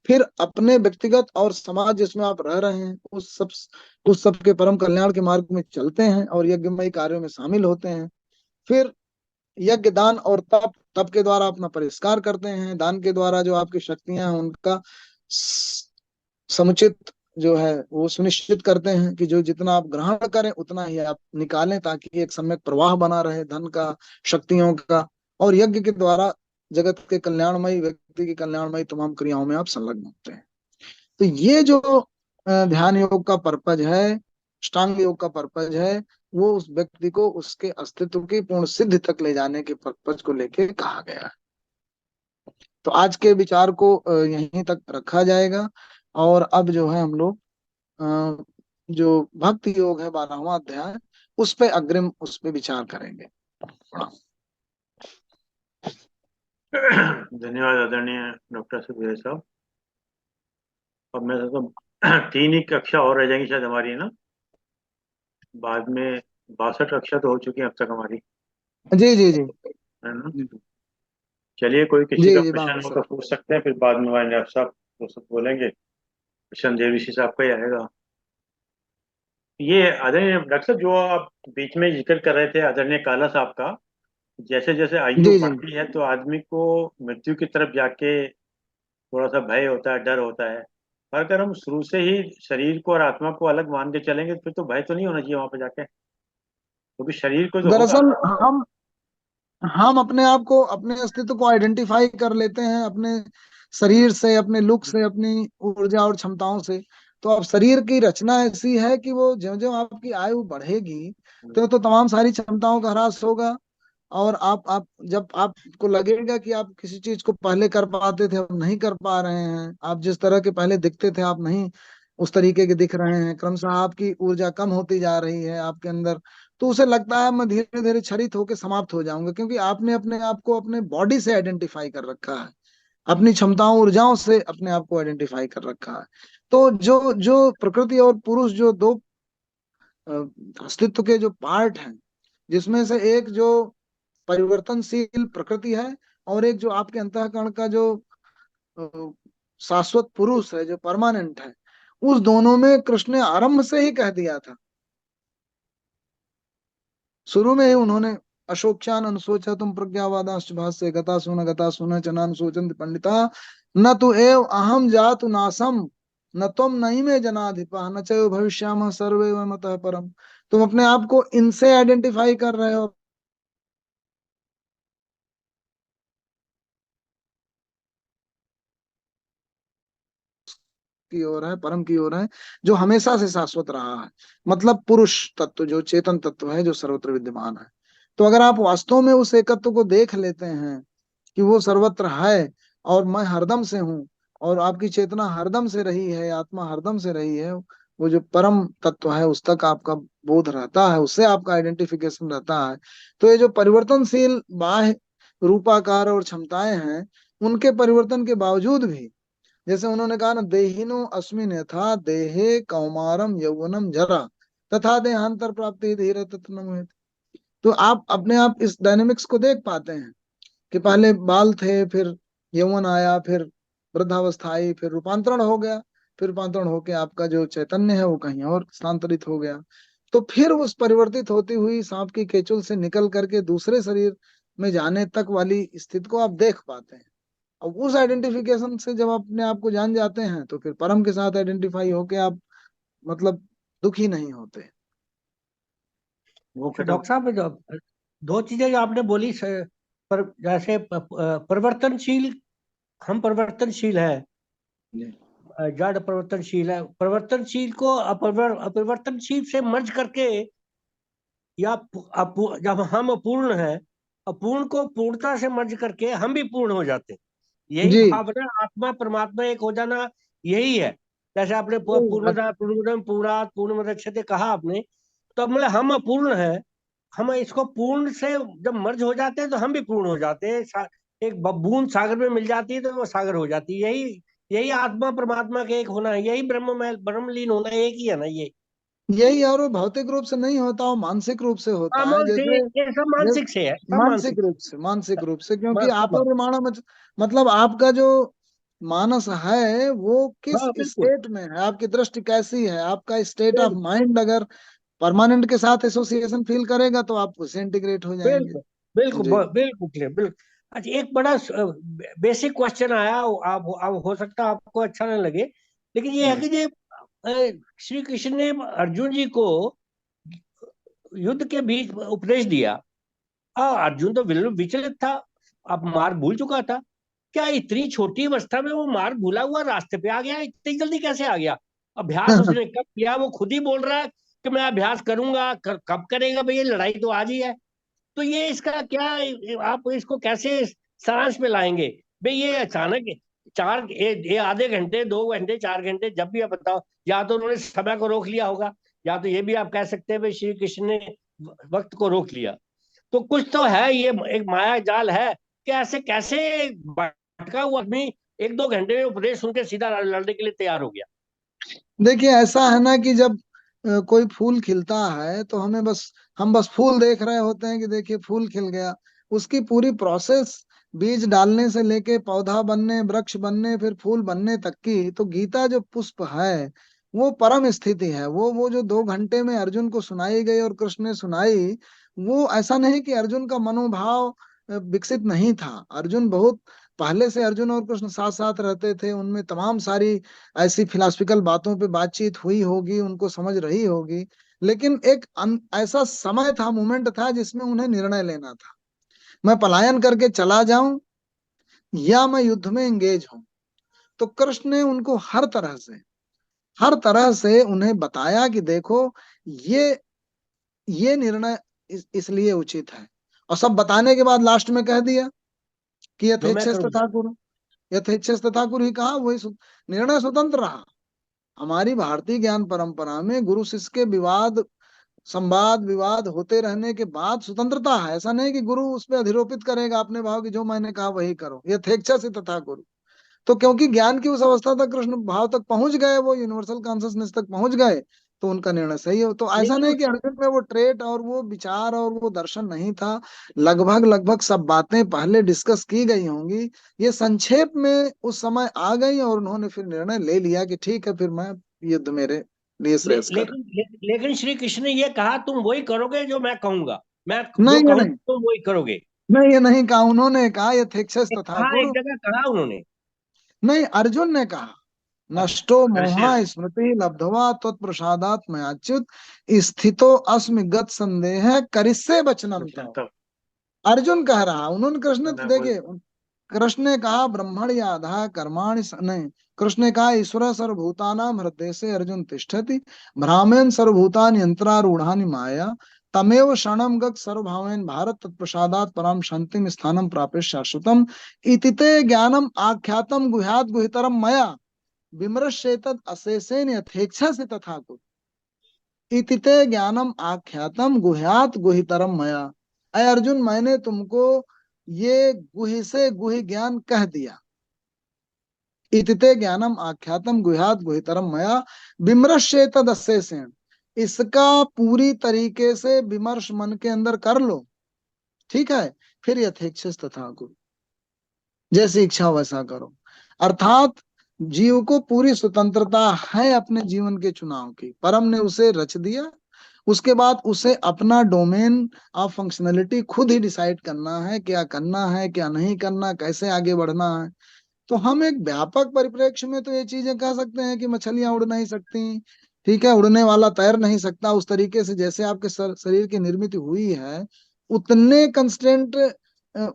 फिर अपने व्यक्तिगत और समाज जिसमें आप रह रहे हैं उस सब के परम कल्याण के मार्ग में चलते हैं और यज्ञमय कार्यों में शामिल होते हैं। फिर यज्ञ, दान और तप, तप के द्वारा अपना परिष्कार करते हैं, दान के द्वारा जो आपकी शक्तियां हैं उनका समुचित जो है वो सुनिश्चित करते हैं कि जो जितना आप ग्रहण करें उतना ही आप निकालें, ताकि एक सम्यक प्रवाह बना रहे धन का, शक्तियों का। और यज्ञ के द्वारा जगत के कल्याणमयी, व्यक्ति की कल्याणमयी तमाम क्रियाओं में आप संलग्न होते हैं। तो ये जो ध्यान योग का पर्पज है, अष्टांग योग का पर्पज है, वो उस व्यक्ति को उसके अस्तित्व की पूर्ण सिद्धि तक ले जाने के पर्पज को लेके कहा गया है। तो आज के विचार को यहीं तक रखा जाएगा। और अब जो है हम लोग जो भक्ति योग है 12वां अध्याय, उस पे अग्रिम उस पे विचार करेंगे। धन्यवाद आदरणीय डॉक्टर सुधीर साहब। अब मैं तो 3 ही कक्षा और रह जाएंगी शायद हमारी, है ना? बाद में 62 कक्षा तो हो चुकी है अब तक हमारी, जी जी जी है ना? चलिए, कोई किसी जी का जी क्वेश्चन बाबू हो तो साहब। पूछ सकते हैं, फिर बाद में हमारे आप साहब वो सब बोलेंगे। क्वेश्चन देवीसी साहब का ही आएगा। ये आदरणीय डॉक्टर साहब, जो आप बीच में जिक्र कर रहे थे आदरणीय काला साहब का, जैसे जैसे आयु जी जी बढ़ती है तो आदमी को मृत्यु की तरफ जाके थोड़ा सा भय होता है, डर होता है। पर अगर हम शुरू से ही शरीर को और आत्मा को अलग मान के चलेंगे तो फिर तो भय तो नहीं होना चाहिए वहां पे जाके, क्योंकि शरीर को तो होगा। दरअसल हम अपने आप को, अपने अस्तित्व को आइडेंटिफाई कर लेते हैं अपने शरीर से, अपने लुक से, अपनी ऊर्जा और क्षमताओं से। तो अब शरीर की रचना ऐसी है कि वो ज्यो ज्यो आपकी आयु बढ़ेगी तो तमाम सारी क्षमताओं का ह्रास होगा। और आप जब आपको लगेगा कि आप किसी चीज को पहले कर पाते थे, अब नहीं कर पा रहे हैं, आप जिस तरह के पहले दिखते थे आप नहीं उस तरीके के दिख रहे हैं, क्रमशः आपकी ऊर्जा कम होती जा रही है आपके अंदर, तो उसे लगता है मैं धीरे धीरे क्षरित होकर समाप्त हो जाऊंगा, क्योंकि आपने अपने आप को अपने बॉडी से आइडेंटिफाई कर रखा है, अपनी क्षमताओं ऊर्जाओं से अपने आप को आइडेंटिफाई कर रखा है। तो जो जो प्रकृति और पुरुष, जो दो अ, अस्तित्व के जो पार्ट हैं, जिसमें से एक जो परिवर्तनशील प्रकृति है और एक जो आपके अंतःकरण का जो अ, शाश्वत पुरुष है, जो परमानेंट है, उस दोनों में कृष्ण ने आरंभ से ही कह दिया था। शुरू में ही उन्होंने अशोच्यान अनुशोचा तुम प्रज्ञावादाश्च भाष्य गता सुन चनान सोचंत पंडिता न तो एव अहम जातु नासम न तुम नहीं में जनाधिपा न चयो भविष्यामः सर्वे मतः परम। तुम अपने आप को इनसे आइडेंटिफाई कर रहे हो की ओर है, परम की ओर है, जो हमेशा से शाश्वत रहा है। मतलब पुरुष तत्व, जो चेतन तत्व है, जो सर्वत्र विद्यमान है। तो अगर आप वास्तव में उस एकत्व को देख लेते हैं कि वो सर्वत्र है और मैं हरदम से हूँ, और आपकी चेतना हरदम से रही है, आत्मा हरदम से रही है, वो जो परम तत्व है उस तक आपका बोध रहता है, उससे आपका आइडेंटिफिकेशन रहता है। तो ये जो परिवर्तनशील बाह्य रूपाकार और क्षमताएं हैं, उनके परिवर्तन के बावजूद भी, जैसे उन्होंने कहा ना, देहिनो अस्मिन यथा देहे कौमारम यौवनम जरा तथा देहांतर प्राप्ति धीरे तत्नम। तो आप अपने आप इस डायनेमिक्स को देख पाते हैं कि पहले बाल थे, फिर यौवन आया, फिर वृद्धावस्था आई, फिर रूपांतरण हो गया, फिर रूपांतरण होके आपका जो चैतन्य है वो कहीं और स्थानांतरित हो गया। तो फिर उस परिवर्तित होती हुई सांप की केचुल से निकल करके दूसरे शरीर में जाने तक वाली स्थिति को आप देख पाते हैं। और उस आइडेंटिफिकेशन से जब आप अपने आप को जान जाते हैं तो फिर परम के साथ आइडेंटिफाई होके आप मतलब दुखी नहीं होते। वो तो खत्म। डॉक्टर साहब, जो दो चीजें जो आपने बोली पर जैसे परिवर्तनशील, हम परिवर्तनशील है, जड़ परिवर्तनशील है, परिवर्तनशील को अपरिवर्तनशील से मर्ज करके, या जब हम अपूर्ण है, अपूर्ण को पूर्णता से मर्ज करके हम भी पूर्ण हो जाते हैं। यही जी भावना, आत्मा परमात्मा एक हो जाना, यही है। जैसे आपने पूर्णता पूर्णम पूर्णात पूर्णमुदच्यते कहा आपने, तो मतलब हम अपूर्ण है, हम इसको पूर्ण से जब मर्ज हो जाते हैं तो हम भी पूर्ण हो जाते हैं। एक बूंद सागर में मिल जाती है तो वो सागर हो जाती है। यही यही आत्मा परमात्मा के एक होना है, यही ब्रह्मलीन होना एक ही है ना ये। यही, और वो भौतिक रूप से नहीं होता, वो मानसिक रूप से हाँ, होता है। मानसिक, जैसे ये सब मानसिक से है, सब मानसिक मानसिक। रूप से, मानसिक रूप से, क्योंकि सब आत्मनिर्माण मतलब आपका जो मानस है वो किस हाँ, बिल्कुल स्टेट में है, आपकी दृष्टि कैसी है, आपका स्टेट ऑफ बिल्कुल माइंड अगर परमानेंट के साथ एसोसिएशन फील करेगा तो आप उससे इंटीग्रेट हो जाएंगे। बिल्कुल बिल्कुल जी। बिल्कुल clear, बिल्कुल। अच्छा, एक बड़ा बेसिक क्वेश्चन आया, आप हो सकता है आपको अच्छा ना लगे, लेकिन ये है जी। कि ये श्री कृष्ण ने अर्जुन जी को युद्ध के बीच उपदेश दिया। अर्जुन तो बिल्कुल विचलित था, अब मार्ग भूल चुका था। क्या इतनी छोटी अवस्था में वो मार्ग भूला हुआ रास्ते पे आ गया? इतनी जल्दी कैसे आ गया? अभ्यास उसने कब किया? वो खुद ही बोल रहा है कि मैं अभ्यास करूंगा, कब करेगा भैया? लड़ाई तो आज ही है। तो ये इसका क्या, आप इसको कैसे सारांश में लाएंगे भाई? ये अचानक ये आधे घंटे, 2 घंटे, 4 घंटे, जब भी आप बताओ, या तो उन्होंने समय को रोक लिया होगा, या तो ये भी आप कह सकते हैं भाई श्री कृष्ण ने वक्त को रोक लिया। तो कुछ तो है, ये एक माया जाल है कि ऐसे कैसे भटका हुआ आदमी 1-2 घंटे में उपदेश सुन के सीधा लड़ने के लिए तैयार हो गया। देखिए ऐसा है ना कि जब कोई फूल खिलता है तो हम बस फूल देख रहे होते हैं कि देखिए फूल खिल गया। उसकी पूरी प्रोसेस, बीज डालने से लेके पौधा बनने, वृक्ष बनने, फिर फूल बनने तक की, तो गीता जो पुष्प है वो परम स्थिति है। वो जो 2 घंटे में अर्जुन को सुनाई गई और कृष्ण ने सुनाई, वो ऐसा नहीं कि अर्जुन का मनोभाव विकसित नहीं था। अर्जुन बहुत पहले से, अर्जुन और कृष्ण साथ साथ रहते थे, उनमें तमाम सारी ऐसी फिलोसफिकल बातों पे बातचीत हुई होगी, उनको समझ रही होगी। लेकिन एक ऐसा समय था, मोमेंट था जिसमें उन्हें निर्णय लेना था, मैं पलायन करके चला जाऊं या मैं युद्ध में एंगेज हूं। तो कृष्ण ने उनको हर तरह से उन्हें बताया कि देखो, ये ये निर्णय इसलिए उचित है। और सब बताने के बाद लास्ट में कह दिया कि जो मैं यथेच्छस करूंगा। तथा कुरु। यथेच्छस तथा कुरु ही कहा, वही निर्णय स्वतंत्र रहा। हमारी भारतीय ज्ञान परंपरा में गुरु शिष्य के संवाद विवाद होते रहने के बाद स्वतंत्रता है। ऐसा नहीं कि गुरु उस पर अधिरोपित करेगा अपने भाव की, जो मैंने कहा वही करो, यथेच्छा से तथा गुरु। तो क्योंकि ज्ञान की उस अवस्था तक कृष्ण भाव तक पहुंच गए, वो यूनिवर्सल कॉन्शियसनेस तक पहुंच गए, तो उनका निर्णय सही हो। तो ऐसा लेकिन नहीं कि अर्जुन में वो ट्रेट और वो विचार और वो दर्शन नहीं था। लगभग लगभग सब बातें पहले डिस्कस की गई होंगी, ये संक्षेप में उस समय आ गई, और उन्होंने फिर निर्णय ले लिया कि ठीक है, फिर मैं युद्ध मेरे लिए श्रेयस्कर है। लेकिन श्री कृष्ण ने ये कहा, तुम वही करोगे जो मैं कहूंगा, मैं जो नहीं, ये कहूंगा नहीं, तुम वही करोगे। नहीं, ये नहीं कहा। उन्होंने कहा यथेच्छस एक तथा कहा, एक कुरु। जगह कहा उन्होंने। नहीं, अर्जुन ने कहा अच्छा। नष्टो मोहा ऋषि स्मृति लब्ध्वा त्वत्प्रसादात् मयाच्युत स्थितो अस्मि गत संदेह करिष्ये वचनम तव। तब अर्जुन कह रहा, उन्होंने कृष्ण मैं बोल देखिए, कृष्ण ने कहा ब्रह्मण आधा कर्माणि नहीं, कृष्ण ने कहा ईश्वर सर्वभूतानां हृदय से अर्जुन तिष्ठति भ्रामेन सर्वभूतानि यंत्रारूढ़ानि माया तमेव शरणम गत सर्वभावेन भारत तत्प्रसादात् परम शांतिम स्थानम प्राप्य शाश्वतम इति ते ज्ञानम आख्यातम गुह्यात गुहितरम मया विमृश्येतद् अशेषेण यथेच्छा से तथा कुरु इति ते ज्ञानम आख्यातम गुह्यात गुहितरम मया। अय अर्जुन, मैंने तुमको ये गुहि से गुहि ज्ञान कह दिया। इतिते ज्ञानम आख्यातम गुह्यात गुहितरम मया विमृश्येतद् अशेषेण। इसका पूरी तरीके से विमर्श मन के अंदर कर लो, ठीक है, फिर यथेच्छस तथा कुरु, जैसी इच्छा वैसा करो। अर्थात जीव को पूरी स्वतंत्रता है अपने जीवन के चुनाव की, परम ने उसे रच दिया। उसके बाद उसे अपना डोमेन ऑफ फंक्शनलिटी खुद ही डिसाइड करना है, क्या करना है क्या नहीं करना, कैसे आगे बढ़ना है। तो हम एक व्यापक परिप्रेक्ष्य में तो ये चीजें कह सकते हैं कि मछलियां उड़ नहीं सकती, ठीक है, उड़ने वाला तैर नहीं सकता। उस तरीके से जैसे आपके शरीर की निर्मित हुई है, उतने कंस्टेंट,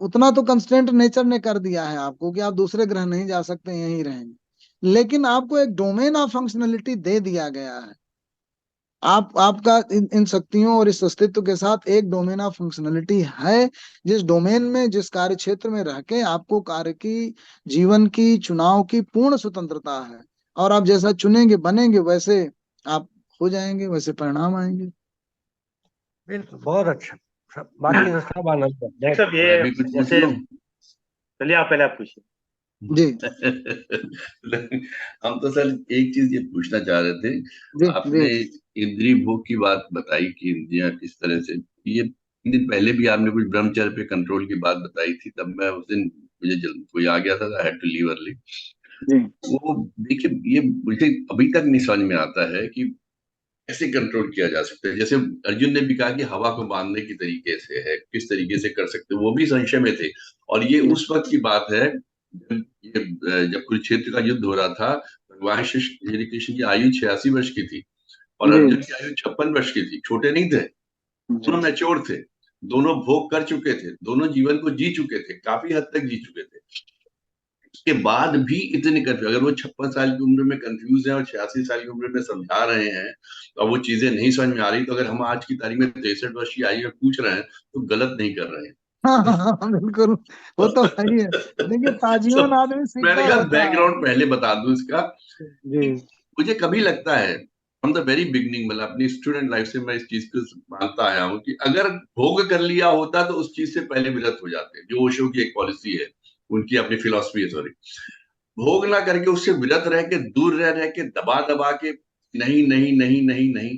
उतना तो कंस्टेंट नेचर ने कर दिया है आपको कि आप दूसरे ग्रह नहीं जा सकते, यहीं रहेंगे। लेकिन आपको एक डोमेन ऑफ फंक्शनलिटी दे दिया गया है। आपका इन शक्तियों और इस अस्तित्व के साथ एक डोमेन ऑफ फंक्शनलिटी है, जिस डोमेन में, जिस कार्य क्षेत्र में रह के आपको कार्य की, जीवन की, चुनाव की पूर्ण स्वतंत्रता है। और आप जैसा चुनेंगे बनेंगे, वैसे आप हो जाएंगे, वैसे परिणाम आएंगे। बिल्कुल, बहुत अच्छा। बाकी तो सब आनंद है, एक बहुत सब अच्छा। ये मैं भी कुछ पूछ जैसे, लूं? चलिए आप पहले आप पूछिए। जी हम तो सर एक चीज ये पूछना चाह रहे थे, जी जी आपने इंद्रिय भोग की बात बताई कि इंद्रियां किस तरह से, ये 3 दिन पहले भी आपने कुछ ब्रह्मचर्य पे कंट्रोल की बात बताई थी, तब मैं उस दिन मुझे जल्द कोई आ गया था, I had to leave early. जी वो देखिए, ये मुझे अभी तक नहीं समझ में आता है कि कैसे कंट्रोल किया जा सकता है। जैसे अर्जुन ने भी कहा कि हवा को बांधने की तरीके से है, किस तरीके से कर सकते हैं, वो भी संशय में थे। और ये जी उस वक्त की बात है जब कुरुक्षेत्र का युद्ध हो रहा था। भगवान श्री कृष्ण की आयु 86 वर्ष की थी और जी अर्जुन की आयु 56 वर्ष की थी, छोटे नहीं थे, जी दोनों मैच्योर थे, दोनों भोग कर चुके थे, दोनों जीवन को जी चुके थे, काफी हद तक जी चुके थे। उसके बाद भी इतने कंफ्यूज, अगर वो 56 साल की उम्र में कंफ्यूज है और 86 साल की उम्र में समझा रहे हैं और वो चीजें नहीं समझ में आ रही, तो अगर हम आज की तारीख में 63 वर्ष की आयु में पूछ रहे हैं तो गलत नहीं कर रहे हैं। हाँ हाँ हाँ, बिल्कुल, वो तो है ही है। देखिए, तो ताजीवन आदमी मैंने सीखता कहा रहता है। बैकग्राउंड पहले बता दूं इसका, जी कि मुझे कभी लगता है फ्रॉम द वेरी बिगनिंग, मतलब अपनी स्टूडेंट लाइफ से मैं इस चीज को मानता आया हूँ कि अगर भोग कर लिया होता तो उस चीज से पहले विरत हो जाते, जो ओशो की एक पॉलिसी है, उनकी अपनी फिलॉसफी है, सॉरी। भोग ना करके उससे विरत रह के, दूर रह के, दबा दबा के, नहीं नहीं नहीं नहीं नहीं,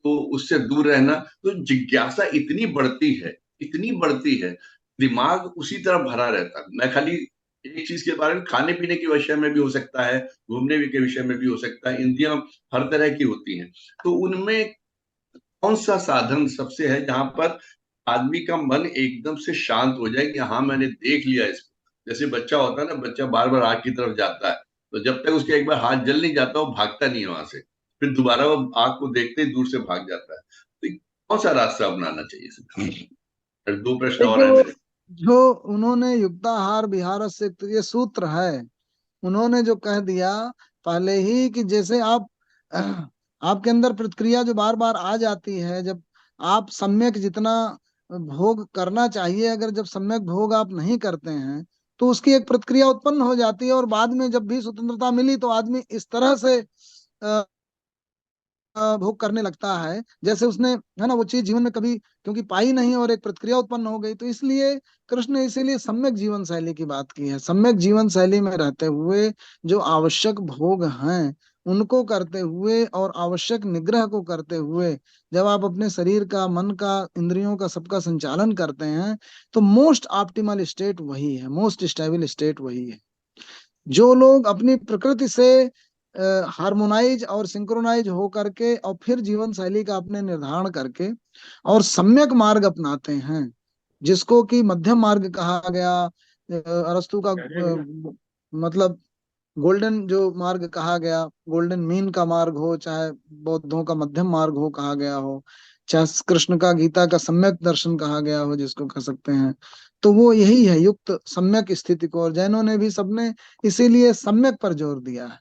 तो उससे दूर रहना, तो जिज्ञासा इतनी बढ़ती है, इतनी बढ़ती है, दिमाग उसी तरह भरा रहता है। मैं खाली एक चीज के बारे में, खाने पीने के विषय में भी हो सकता है, घूमने के विषय में भी हो सकता है, इंद्रियां हर तरह की होती हैं, तो उनमें कौन सा साधन सबसे है जहां पर आदमी का मन एकदम से शांत हो जाए कि हाँ मैंने देख लिया इसको। जैसे बच्चा होता है ना, बच्चा बार बार आग की तरफ जाता है, तो जब तक उसके एक बार हाथ जल नहीं जाता वो भागता नहीं है वहां से, फिर दोबारा वो आग को देखते ही दूर से भाग जाता है। तो ये कौन सा रास्ता अपनाना चाहिए सर? फिर 2 प्रश्न और देखिए, हैं वो मेरे। जो उन्होंने युक्ताहार विहार से, तो ये सूत्र है, उन्होंने जो कह दिया पहले ही कि जैसे आप आपके अंदर प्रतिक्रिया जो बार बार आ जाती है, जब आप सम्यक जितना भोग करना चाहिए, अगर जब सम्यक भोग आप नहीं करते हैं तो उसकी एक प्रतिक्रिया उत्पन्न हो जाती है, और बाद में जब भी स्वतंत्रता मिली तो आदमी इस तरह से भोग करने लगता है जैसे उसने, है ना, वो चीज जीवन में कभी क्योंकि पाई नहीं और एक प्रतिक्रिया उत्पन्न हो गई। तो इसलिए कृष्ण ने इसीलिए सम्यक जीवन शैली की बात की है। सम्यक जीवन शैली में रहते हुए जो आवश्यक भोग हैं उनको करते हुए और आवश्यक निग्रह को करते हुए, जब आप अपने शरीर का, मन का, इंद्रियों का, सबका संचालन करते हैं, तो मोस्ट ऑप्टिमल स्टेट वही है, मोस्ट स्टेबल स्टेट वही है। जो लोग अपनी प्रकृति से हार्मोनाइज और सिंक्रोनाइज हो करके और फिर जीवन शैली का अपने निर्धारण करके और सम्यक मार्ग अपनाते हैं, जिसको कि मध्यम मार्ग कहा गया, अरस्तु का मतलब गोल्डन जो मार्ग कहा गया, गोल्डन मीन का मार्ग हो, चाहे बौद्धों का मध्यम मार्ग हो कहा गया हो, चाहे कृष्ण का गीता का सम्यक दर्शन कहा गया हो जिसको कह सकते हैं, तो वो यही है युक्त सम्यक स्थिति को। और जैनों ने भी सबने इसीलिए सम्यक पर जोर दिया है।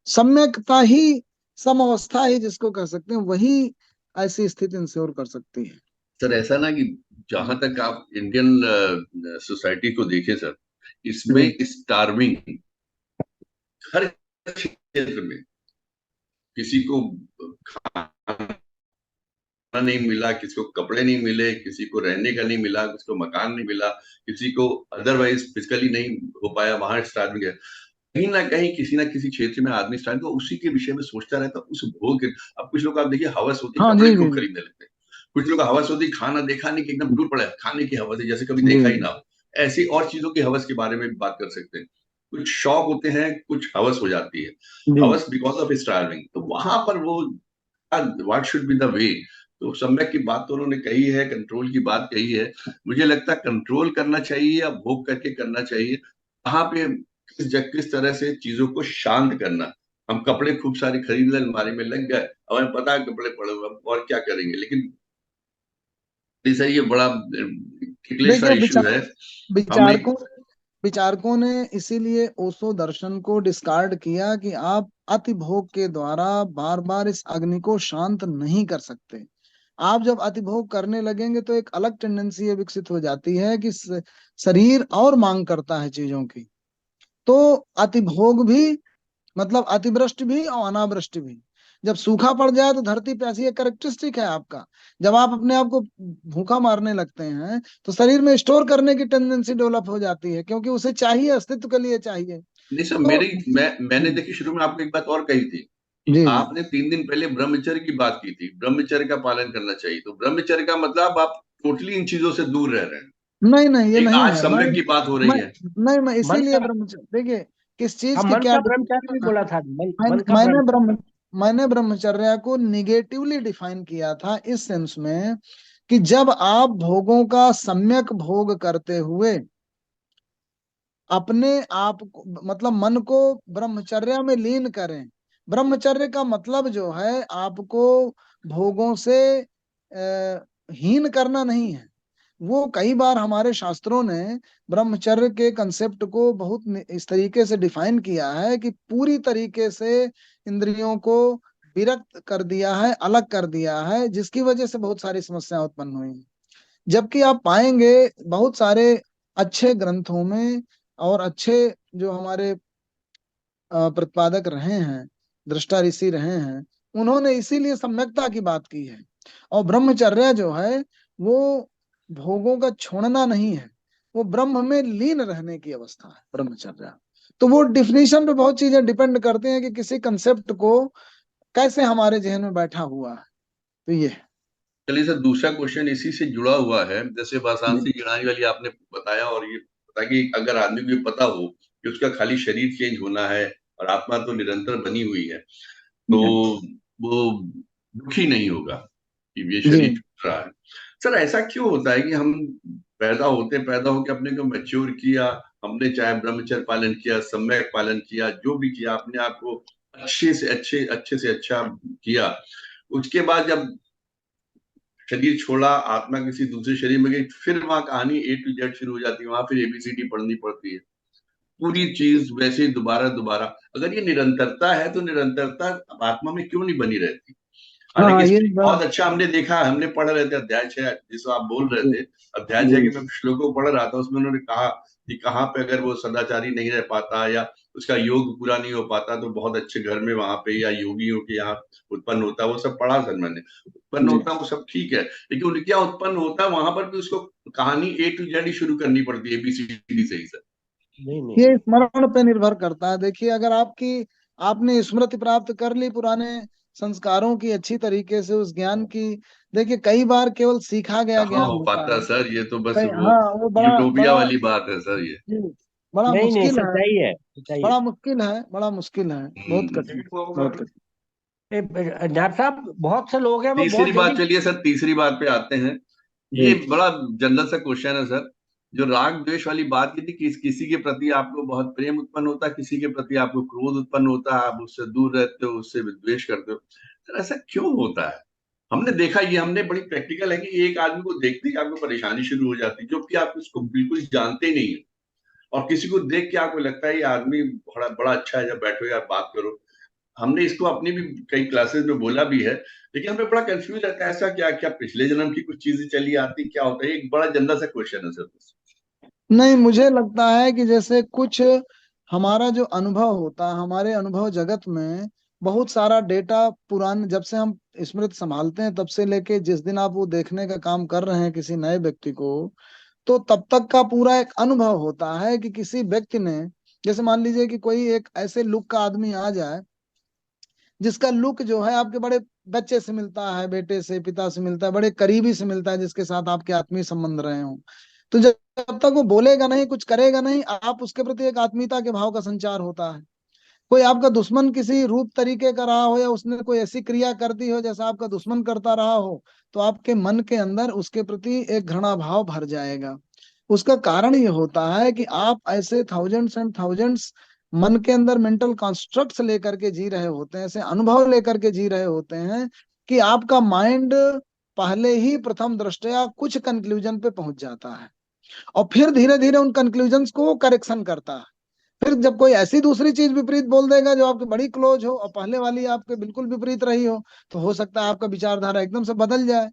सम्यकता ही, समअवस्था ही जिसको कह सकते हैं, वही ऐसी स्थिति इंश्योर कर सकती है। सर ऐसा ना कि जहां तक आप इंडियन सोसाइटी को देखें सर, इसमें जी स्टार्विंग हर क्षेत्र में, किसी को खाना नहीं मिला, किसी को कपड़े नहीं मिले, किसी को रहने का नहीं मिला, किसी को मकान नहीं मिला, किसी को अदरवाइज फिजिकली नहीं हो पाया, वहां स्टार्विंग है। कहीं ना कहीं किसी ना किसी क्षेत्र में आदमी स्टार्विंग तो उसी के विषय में सोचता रहता, उस भोग अब कुछ लोग आप देखिए हवस होती हाँ कपड़े जी जी खूब खरीदने लगते हैं, कुछ लोग हवस होती खाना देखा नहीं कि एकदम टूट पड़ा है, खाने की हवस है जैसे कभी जी देखा ही ना हो। ऐसी और चीजों की हवस के बारे में भी बात कर सकते हैं। कुछ शौक होते हैं, कुछ हवस हो जाती है, जी हवस बिकॉज ऑफ स्टार्विंग, तो वहां पर वो what should be the way. तो सम्यक की बात तो उन्होंने कही है, कंट्रोल की बात कही है। मुझे लगता है कंट्रोल करना चाहिए या भोग करके करना चाहिए, कहाँ पे किस तरह से चीजों को शांत करना। हम कपड़े खूब सारे खरीद ले, अलमारी में लग गए, अब हमें पता है कपड़े पड़े हुए हैं, और क्या करेंगे, लेकिन सर ये बड़ा क्लिष्ट सा देखिए, इशू है। हम एक विचारकों विचारकों ने इसीलिए ओशो दर्शन को डिस्कार्ड किया कि आप अति भोग के द्वारा बार बार इस अग्नि को शांत नहीं कर सकते। आप जब अति भोग करने लगेंगे तो एक अलग टेंडेंसी ये विकसित हो जाती है कि शरीर और मांग करता है चीजों की। तो अति भोग भी मतलब अतिवृष्टि भी और अनावृष्टि भी। जब सूखा पड़ जाए तो धरती प्यासी है, कैरेक्टरिस्टिक है आपका। जब आप अपने आप को भूखा मारने लगते हैं तो शरीर में स्टोर करने की टेंडेंसी डेवलप हो जाती है, क्योंकि उसे चाहिए, अस्तित्व के लिए चाहिए। नहीं सर, तो मैंने देखी शुरू में आपको एक बात और कही थी कि जी जी। आपने 3 दिन पहले ब्रह्मचर्य की बात की थी, ब्रह्मचर्य का पालन करना चाहिए। तो ब्रह्मचर्य का मतलब आप टोटली इन चीजों से दूर रह रहे हैं। नहीं नहीं, ये एक नहीं आज है। सम्यक की बात हो रही मैं है। नहीं, मैं मन इसीलिए का, ब्रह्मचर्य, देखिए किस चीज हम की मन क्या का ब्रह्मचारी भी बोला था, मन का मैंने ब्रह्मचारी। मैंने ब्रह्मचर्य को निगेटिवली डिफाइन किया था, इस सेंस में कि जब आप भोगों का सम्यक भोग करते हुए अपने आप को, मतलब मन को ब्रह्मचर्य में लीन करें। ब्रह्मचर्य का मतलब जो है आपको भोगों से हीन करना नहीं है। वो कई बार हमारे शास्त्रों ने ब्रह्मचर्य के कंसेप्ट को बहुत इस तरीके से डिफाइन किया है कि पूरी तरीके से इंद्रियों को विरक्त कर दिया है, अलग कर दिया है, जिसकी वजह से बहुत सारी समस्याएं उत्पन्न हुई हैं। जबकि आप पाएंगे बहुत सारे अच्छे ग्रंथों में और अच्छे जो हमारे प्रतिपादक रहे हैं, दृष्टा ऋषि रहे हैं, उन्होंने इसीलिए सम्यकता की बात की है। और ब्रह्मचर्य जो है वो भोगों का छोड़ना नहीं है, वो ब्रह्म में लीन रहने की अवस्था है ब्रह्मचर्य। तो वो डिफिनीशन पे बहुत चीजें डिपेंड करती हैं कि किसी कंसेप्ट को कैसे हमारे जहन में बैठा हुआ है। तो ये है। चलिए सर, दूसरा क्वेश्चन इसी से जुड़ा हुआ है। जैसे जी वासांसी गिराने वाली आपने बताया, और ये ताकि अगर आदमी को ये पता हो कि उसका खाली शरीर चेंज होना है और आत्मा तो निरंतर बनी हुई है, तो वो दुखी नहीं होगा कि ये जी शरीर छूट रहा है। सर ऐसा क्यों होता है कि हम पैदा होके अपने को मैच्योर किया, हमने चाहे ब्रह्मचर्य पालन किया, सम्यक पालन किया, जो भी किया, अपने आप को अच्छे से अच्छा किया, उसके बाद जब शरीर छोड़ा, आत्मा किसी दूसरे शरीर में गई, फिर वहां कहानी A to Z शुरू हो जाती है, वहां फिर ABCD पढ़नी पड़ती है, पूरी चीज वैसे ही दोबारा दोबारा। अगर ये निरंतरता है तो निरंतरता आत्मा में क्यों नहीं बनी रहती? हालांकि हाँ, ये इसमें बहुत अच्छा हमने देखा, हमने पढ़ रहे थे अध्याय 6 जिसको आप बोल रहे जी थे, अध्याय 6 जी के मैं श्लोकों को पढ़ रहा था, उसमें उन्होंने कहा कि कहाँ पे अगर वो सदाचारी नहीं रह पाता या उसका योग पूरा नहीं हो पाता तो बहुत अच्छे घर में वहां पे या योगियों के यहाँ उत्पन्न होता है। वो सब पढ़ा सर मैंने, उत्पन्न जी। होता है वो सब ठीक है, लेकिन उनके यहाँ उत्पन्न होता है वहां पर भी उसको कहानी A to Z ही शुरू करनी पड़ती है, ABCD से ही सर। नहीं नहीं ये नहीं। स्मरण पे निर्भर करता है। देखिए, अगर आपने स्मृति प्राप्त कर ली पुराने संस्कारों की अच्छी तरीके से, उस ज्ञान की, देखिए कई बार केवल सीखा गया कहाँ ज्ञान हो होता पाता है। सर, ये तो बस कई, वो हाँ, वो बड़ा यूटोपिया बड़ा वाली बात है सर ये। जी, बड़ा नहीं नहीं, मुश्किल है। सच्चाई है, सच्चाई है। बड़ा मुश्किल है, बड़ा मुश्किल है, बहुत कठिन, बहुत कठिन। डॉक्टर साहब, बहुत से लोग हैं वो तीसरी बहुत बात, जल्दी। चलिए सर तीसरी बात पे आते हैं। जी ये बड़ा जनरल सा क्वेश्चन है सर। जो राग द्वेष वाली बात की थी कि किसी के प्रति आपको बहुत प्रेम उत्पन्न होता है, किसी के प्रति आपको क्रोध उत्पन्न होता है, आप उससे दूर रहते हो, उससे द्वेष करते हो, सर ऐसा क्यों होता है? हमने देखा, ये हमने बड़ी प्रैक्टिकल है कि एक आदमी को देखते ही आपको परेशानी शुरू हो जाती है, जबकि आप उसको बिल्कुल जानते ही नहीं है, और किसी को देख के आपको लगता है ये आदमी बड़ा बड़ा अच्छा है, जब बैठो यार बात करो। हमने इसको अपनी भी कई क्लासेस में बोला भी है, लेकिन हमें बड़ा कंफ्यूज रहता है, ऐसा क्या क्या पिछले जन्म की कुछ चीजें चली आती, क्या होता है? एक बड़ा जनरल सा क्वेश्चन है सर। नहीं, मुझे लगता है कि जैसे कुछ हमारा जो अनुभव होता है, हमारे अनुभव जगत में बहुत सारा डेटा पुराने, जब से हम स्मृति संभालते हैं तब से लेके जिस दिन आप वो देखने का काम कर रहे हैं किसी नए व्यक्ति को, तो तब तक का पूरा एक अनुभव होता है कि किसी व्यक्ति ने, जैसे मान लीजिए कि कोई एक ऐसे लुक का आदमी आ जाए जिसका लुक जो है आपके बड़े बच्चे से मिलता है, बेटे से, पिता से मिलता है, बड़े करीबी से मिलता है, जिसके साथ आपके आत्मीय संबंध रहे हो, तो जब तक वो बोलेगा नहीं, कुछ करेगा नहीं, आप उसके प्रति एक आत्मीयता के भाव का संचार होता है। कोई आपका दुश्मन किसी रूप तरीके का रहा हो या उसने कोई ऐसी क्रिया कर दी हो जैसा आपका दुश्मन करता रहा हो, तो आपके मन के अंदर उसके प्रति एक घृणा भाव भर जाएगा। उसका कारण ये होता है कि आप ऐसे थाउजेंड्स एंड थाउजेंड्स मन के अंदर मेंटल कॉन्स्ट्रक्ट्स लेकर के जी रहे होते हैं, ऐसे अनुभव लेकर के जी रहे होते हैं कि आपका माइंड पहले ही प्रथम दृष्टया कुछ कंक्लूजन पे पहुंच जाता है, और फिर धीरे धीरे उन कंक्लूजन्स को करेक्शन करता है। फिर जब कोई ऐसी दूसरी चीज विपरीत बोल देगा जो आपके बड़ी क्लोज हो और पहले वाली आपके बिल्कुल विपरीत रही हो, तो हो सकता है आपका विचारधारा एकदम से बदल जाए।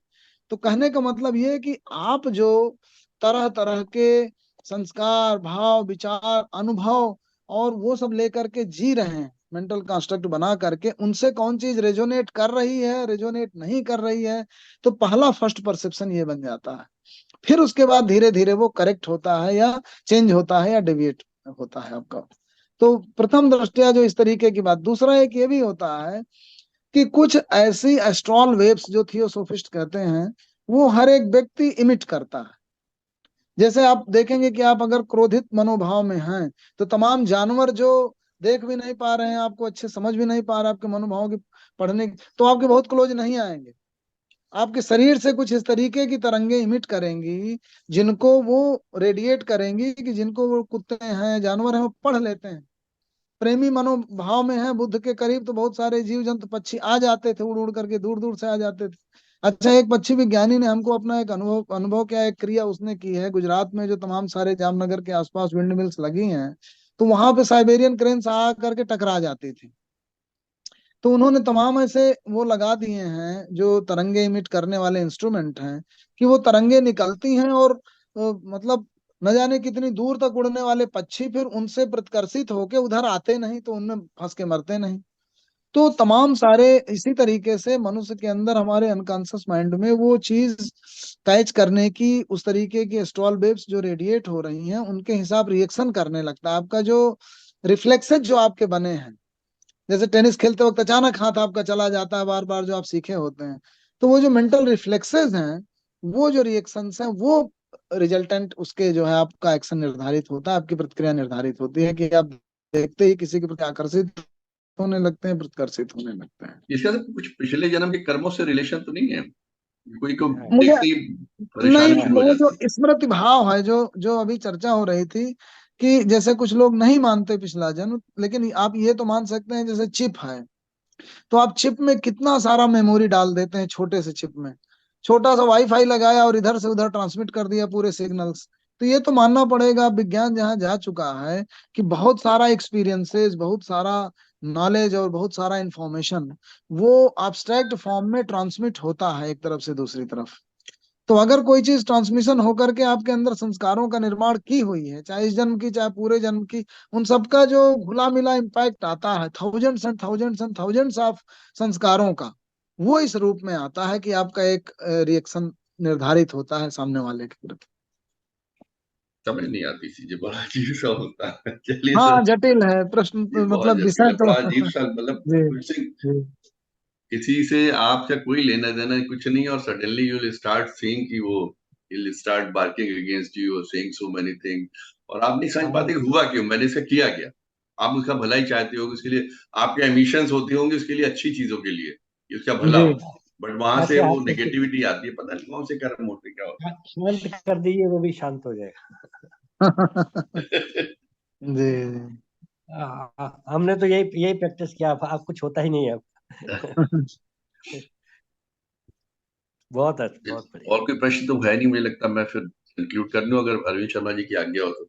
तो कहने का मतलब ये है कि आप जो तरह तरह के संस्कार, भाव, विचार, अनुभव और वो सब लेकर के जी रहे हैं, मेंटल कंस्ट्रक्ट बना करके उनसे कौन चीज रेजोनेट कर रही है, रेजोनेट नहीं कर रही है, तो पहला फर्स्ट परसेप्शन ये बन जाता है। फिर उसके बाद धीरे धीरे वो करेक्ट होता है या चेंज होता है या डेविएट होता है आपका। तो प्रथम दृष्टया जो इस तरीके की बात। दूसरा एक ये भी होता है कि कुछ ऐसी एस्ट्रॉल वेव्स जो थियोसोफिस्ट कहते हैं वो हर एक व्यक्ति इमिट करता है। जैसे आप देखेंगे कि आप अगर क्रोधित मनोभाव में हैं तो तमाम जानवर जो देख भी नहीं पा रहे हैं, आपको अच्छे समझ भी नहीं पा रहे आपके मनोभाव की पढ़ने तो आपके बहुत क्लोज नहीं आएंगे। आपके शरीर से कुछ इस तरीके की तरंगे इमिट करेंगी जिनको वो रेडिएट करेंगी कि जिनको वो कुत्ते हैं जानवर हैं वो पढ़ लेते हैं। प्रेमी मनोभाव में है बुद्ध के करीब तो बहुत सारे जीव जंतु पक्षी आ जाते थे, उड़ उड़ करके दूर दूर से आ जाते थे। अच्छा, एक पक्षी विज्ञानी ने हमको अपना एक अनुभव अनुभव क्या एक क्रिया उसने की है गुजरात में, जो तमाम सारे जामनगर के आसपास विंड मिल्स लगी हैं तो वहां पे साइबेरियन क्रेन्स आ करके टकरा जाती थी। तो उन्होंने तमाम ऐसे वो लगा दिए हैं जो तरंगे इमिट करने वाले इंस्ट्रूमेंट हैं कि वो तरंगे निकलती हैं और मतलब न जाने कितनी दूर तक उड़ने वाले पक्षी फिर उनसे प्रतिकर्षित होके उधर आते नहीं तो उनमें फंस के मरते नहीं। तो तमाम सारे इसी तरीके से मनुष्य के अंदर हमारे अनकॉन्शियस माइंड में वो चीज कैच करने की उस तरीके की एस्ट्रॉल वेव्स जो रेडिएट हो रही हैं उनके हिसाब रिएक्शन करने लगता है। आपका जो रिफ्लेक्सेस जो आपके बने हैं, जैसे टेनिस खेलते वक्त अचानक हाथ आपका चला जाता है बार बार जो आप सीखे होते हैं, तो वो जो मेंटल रिफ्लेक्सेस हैं वो जो रिएक्शंस हैं वो रिजल्टेंट उसके जो है आपका एक्शन निर्धारित होता है, आपकी प्रतिक्रिया निर्धारित होती है कि आप देखते ही किसी के प्रति आकर्षित होने लगते हैं, प्रतिकर्षित होने लगते हैं। इसका तो कुछ पिछले जन्म के कर्मों से रिलेशन तो नहीं है? कोई को मुझे देखते ही नहीं, परेशानी शुरू हो वो जाती है। जो स्मृति भाव है जो जो अभी चर्चा हो रही थी कि जैसे कुछ लोग नहीं मानते पिछला जन्म, लेकिन आप ये तो मान सकते हैं जैसे चिप है तो आप चिप में कितना सारा मेमोरी डाल देते हैं, छोटे से चिप में छोटा सा वाईफाई लगाया और इधर से उधर ट्रांसमिट कर दिया पूरे सिग्नल्स। तो ये तो मानना पड़ेगा विज्ञान जहां जा चुका है कि बहुत सारा एक्सपीरियंसेस, बहुत सारा नॉलेज और बहुत सारा इंफॉर्मेशन वो एब्स्ट्रैक्ट फॉर्म में ट्रांसमिट होता है एक तरफ से दूसरी तरफ। तो अगर कोई चीज ट्रांसमिशन होकर के आपके अंदर संस्कारों का निर्माण की हुई है, चाहे इस जन्म की चाहे पूरे जन्म की, उन सबका जो घुला मिला इम्पैक्ट आता है थाउजेंड्स ऑफ संस्कारों का, वो इस रूप में आता है कि आपका एक रिएक्शन निर्धारित होता है सामने वाले के प्रति। समझ नहीं आती चीजें, बड़ा अजीब सा होता है। चलिए हाँ, सर, जटिल है प्रश्न, ये बहुत मतलब जटिल विषय है, तो बड़ा अजीब सा, मतलब जी कुछ जी किसी से आपका कोई लेना देना कुछ नहीं, और suddenly you will start seeing कि वो will start barking against you और सेइंग सो मेनी थिंग, और आप नहीं समझ पाते कि हुआ क्यों, मैंने इसका किया क्या। आप उसका भला ही चाहते हो, उसके लिए आपके एमिशंस होते होंगे उसके लिए, अच्छी चीजों के लिए कि उसका भला जी। हो, बट वहां से ऐसे वो आप नेगेटिविटी आती है, पता नहीं कौन से कर्म होते क्या शांत कर दीजिए, वो भी शांत हो जाएगा। जी जी। हमने तो यही यही प्रैक्टिस किया, आप कुछ होता ही नहीं है अब। बहुत अच्छा, बहुत बढ़िया। और कोई प्रश्न तो है नहीं मुझे लगता, मैं फिर कंक्लूड कर लूं अगर अरविंद शर्मा जी की आज्ञा हो तो।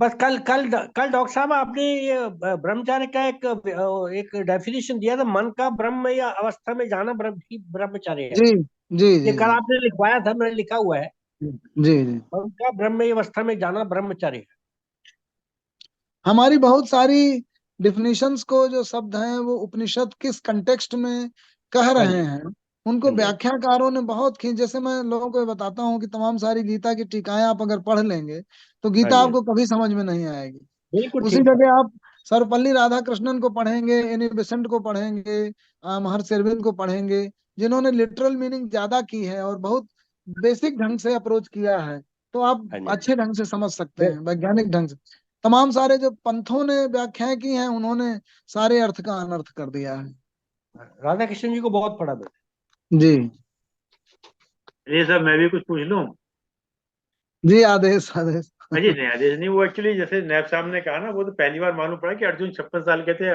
बस कल कल कल डॉक्टर साहब आपने ये ब्रह्मचार्य का एक डेफिनेशन दिया था, मन का ब्रह्म या अवस्था में जाना ब्रह्म ही ब्रह्मचार्य है। जी जी ये जी कल जी आपने लिखवाया था, मैंने लिखा हुआ है, जी जी। मन का ब्रह्म अवस्था में जाना ब्रह्मचार्य है। हमारी बहुत सारी डिफिनेशंस को जो शब्द हैं वो उपनिषद किस कंटेक्स्ट में कह हाँ रहे जी, हैं उनको हाँ जी, व्याख्याकारों ने बहुत खींच। जैसे मैं लोगों को ये बताता हूँ कि तमाम सारी गीता की टीकाएं आप अगर पढ़ लेंगे तो हाँ गीता जी, आपको कभी समझ में नहीं आएगी। बिल्कुल उसी ठीक है। जगह आप सर्वपल्ली राधाकृष्णन को पढ़ेंगे, एनी बेसेंट को पढ़ेंगे, महर्षि अरविंद को पढ़ेंगे, जिन्होंने लिटरल मीनिंग ज्यादा की है और बहुत बेसिक ढंग से अप्रोच किया है, तो आप हाँ जी, अच्छे ढंग से समझ सकते फिर हैं वैज्ञानिक ढंग से। तमाम सारे जो पंथों ने व्याख्याएं की हैं उन्होंने सारे अर्थ का अनर्थ कर दिया है। राधा कृष्ण जी को बहुत पढ़ा मैंने। जी ये सब मैं भी कुछ पूछ लूं? जी, आदेश आदेश। अजय नहीं, आदेश नहीं, वो एक्चुअली जैसे नैब साहब ने कहा ना, वो तो पहली बार मालूम पड़ा कि अर्जुन 56 साल के थे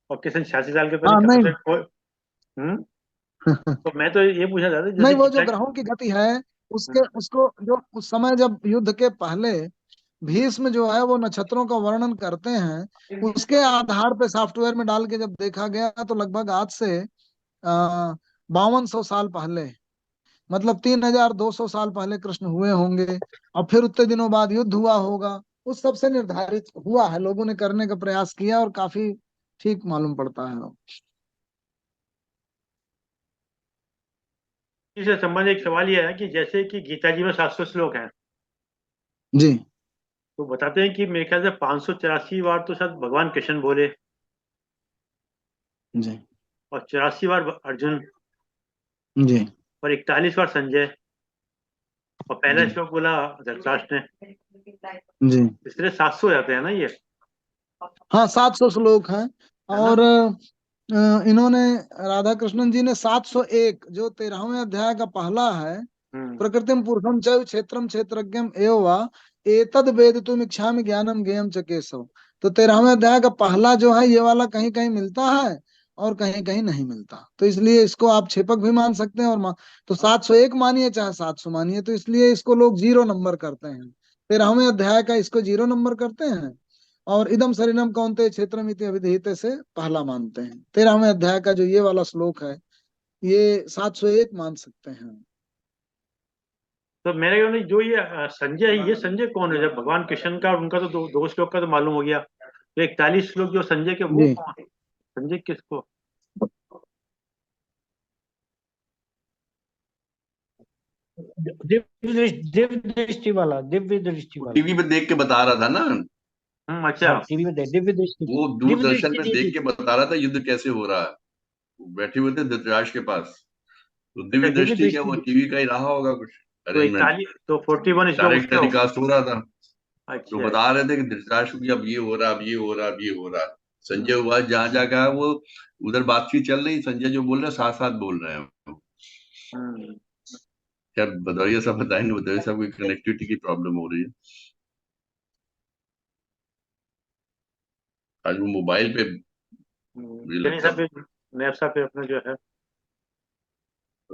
और किशन 86 साल के, पता हाँ नहीं कब नहीं। से हम्म। तो मैं तो ये पूछा था नहीं, जैसे वो जो गीता। ग्रहों की गति है उसके उसको जो उस समय जब युद्ध के पहले भीष्म जो है वो नक्षत्रों का वर्णन करते हैं, उसके आधार पे सॉफ्टवेयर में डाल के जब देखा गया तो लगभग आज से 5200 साल पहले, मतलब 3200 साल पहले कृष्ण हुए होंगे और फिर उतने दिनों बाद युद्ध हुआ होगा। उस सबसे निर्धारित हुआ है, लोगों ने करने का प्रयास किया और काफी ठीक मालूम पड़ता है। इससे संबंधित एक सवाल यह है कि जैसे कि गीता जी में 700 श्लोक हैं, जी तो बताते हैं कि मेरे ख्याल से 584 बार तो शायद भगवान कृष्ण बोले, जी और 84 बार अर्जुन, जी और 41 बार संजय, और पहला जी श्लोक बोला धृतराष्ट्र ने। जी। इसलिए 700 हो जाते हैं ना ये, हाँ 700 श्लोक हैं। है ना? और इन्होंने, राधा कृष्णन जी ने 701, जो 13वें अध्याय का पहला है, हम्म प्रकृतिम पुरुषम चैव क्षेत्रम क्षेत्रज्ञम एव वा एतद वेदितुम इच्छामि ज्ञानम ज्ञेयम च केशव। तो 13वें अध्याय का पहला जो है ये वाला कहीं कहीं मिलता है और कहीं कहीं नहीं मिलता, तो इसलिए इसको आप छेपक भी मान सकते हैं। तो 701 मानिए चाहे 700 मानिए, तो इसलिए इसको लोग जीरो नंबर करते हैं। 13वें अध्याय का इसको जीरो नंबर करते हैं, और इदम शरीरम कौन्ते क्षेत्रमिति अभिधीयते से पहला मानते हैं। 13वें अध्याय का जो ये वाला श्लोक है ये 701 मान सकते हैं। तो मेरे ख्याल में जो ये संजय है, ये संजय कौन है? जब भगवान कृष्ण का और उनका तो दो श्लोक का तो मालूम हो गया, तो 41 श्लोक जो संजय के, वो जी कौन? संजय किसको? दिव्य दृष्टि वाला, दिव्य दृष्टि वाला। टीवी पे देख के बता रहा था ना, अच्छा। हाँ, टीवी में दिव्य दृष्टि, वो दिव्य दूरदर्शन दृष्टि पे दी देख थी। के बता रहा था युद्ध कैसे हो रहा है। वो बैठे हुए थे धृतराष्ट्र के पास, तो अच्छा, दिव्य दिव्य दृष्टि क्या, दृष्टि वो दी। टीवी का ही रहा होगा कुछ तो अरेंजमेंट, 41, तो 41 श्लोक डायरेक्ट उसके हो। टेलीकास्ट हो रहा था। तो अच्छा। बता रहे थे कि धृतराष्ट्र की अब ये हो रहा, अब ये हो रहा, अब ये हो रहा। संजय हम्म, हुआ जहां जाकर वो उधर बातचीत चल रही, संजय जो बोल रहे हैं साथ साथ बोल रहे हैं। हम्म। क्या भदौरिया साहब बताएंगे, भदौरिया साहब की कनेक्टिविटी की प्रॉब्लम हो रही है आज, वो मोबाइल पे मुझे चलिए लगता सर, है। फिर नैब साहब फिर अपना जो है।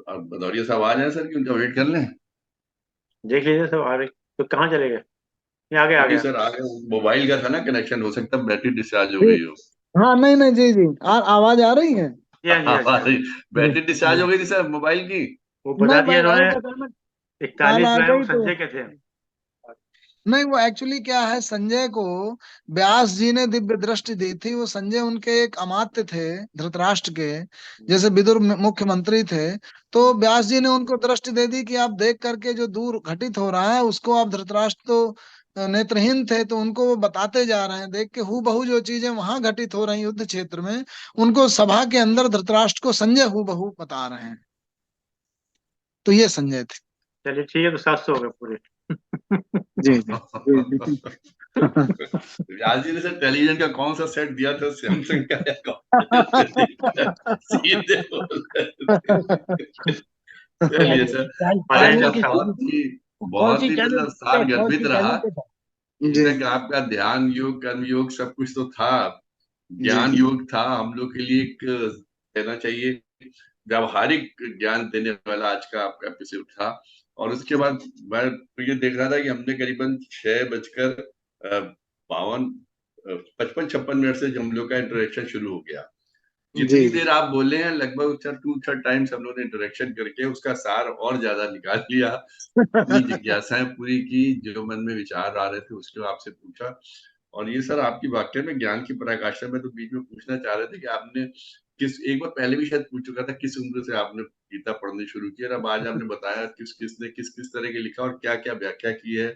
अब भदौरिया साहब आ जाए सर कि उनका वेट कर लें। देख लीजिए सब आ रहे, तो कहाँ चले गए? ये आ गया, आ नहीं गया। सर आ गए, मोबाइल का था ना कनेक्शन, हो सकता है बैटरी डिस्चार्ज हो जी गई हो। हाँ, नहीं नहीं, जी जी, आवाज आ रही है। जी हाँ, जी हाँ, जी हाँ। हमारी जी बैटरी डिस्चार्ज हो जी। गई थी सर मोबाइल की। वो बता नहीं दिया भाई, इन्होंने, एक असल में कॉल 41 आ जो है वो गई तो। संजय के थे। नहीं, वो एक्चुअली क्या है, संजय को व्यास जी ने दिव्य दृष्टि दी थी। वो संजय उनके एक अमात्य थे धृतराष्ट्र के, जैसे विदुर मुख्यमंत्री थे। तो व्यास जी ने उनको दृष्टि दे दी कि आप देख करके जो दूर घटित हो रहा है उसको, आप धृतराष्ट्र तो नेत्रहीन थे, तो उनको वो बताते जा रहे हैं, देख के हु बहू जो चीजें वहां घटित हो रही युद्ध क्षेत्र में, उनको सभा के अंदर धृतराष्ट्र को संजय हु बहू बता रहे हैं। तो ये संजय थे। चलिए ठीक है, तो 700 हो गए पूरे। जी जी जी जी। व्यास जी ने सर टेलीविजन का कौन सा सेट दिया था, सैमसंग का या कौन? सीधे बोल रहे थे। चलिए सर, आज चैनल का चैनल की, कौन बहुत सी ही चैनल मतलब पे, सार कौन गर्भित सी रहा। चैनल पे था? जी इनफैक्ट आपका ध्यान योग, कर्म योग सब कुछ तो था, जी ज्ञान जी योग था, हम लोग के लिए एक कहना चाहिए व्यावहारिक ज्ञान देने वाला आज का आपका एपिसोड था। और उसके बाद मैं तो ये देख रहा था कि हमने करीबन 6:52 55-56 से हम लोग का इंटरेक्शन शुरू हो गया। जी जितनी जी। देर आप बोले हैं लगभग 2 3 टाइम्स हम लोगों ने इंटरेक्शन करके उसका सार और ज्यादा निकाल लिया, अपनी जिज्ञासाएं पूरी की, जो मन में विचार आ रहे थे उसको आपसे पूछा। और ये सर आपकी वाक्य में ज्ञान की पराकाष्ठा में तो बीच में पूछना चाह रहे थे कि आपने किस, एक बार पहले भी शायद पूछ चुका था, किस उम्र से आपने गीता पढ़नी शुरू की, और अब आज आपने बताया किस किस ने किस किस तरह के लिखा और क्या क्या व्याख्या की है,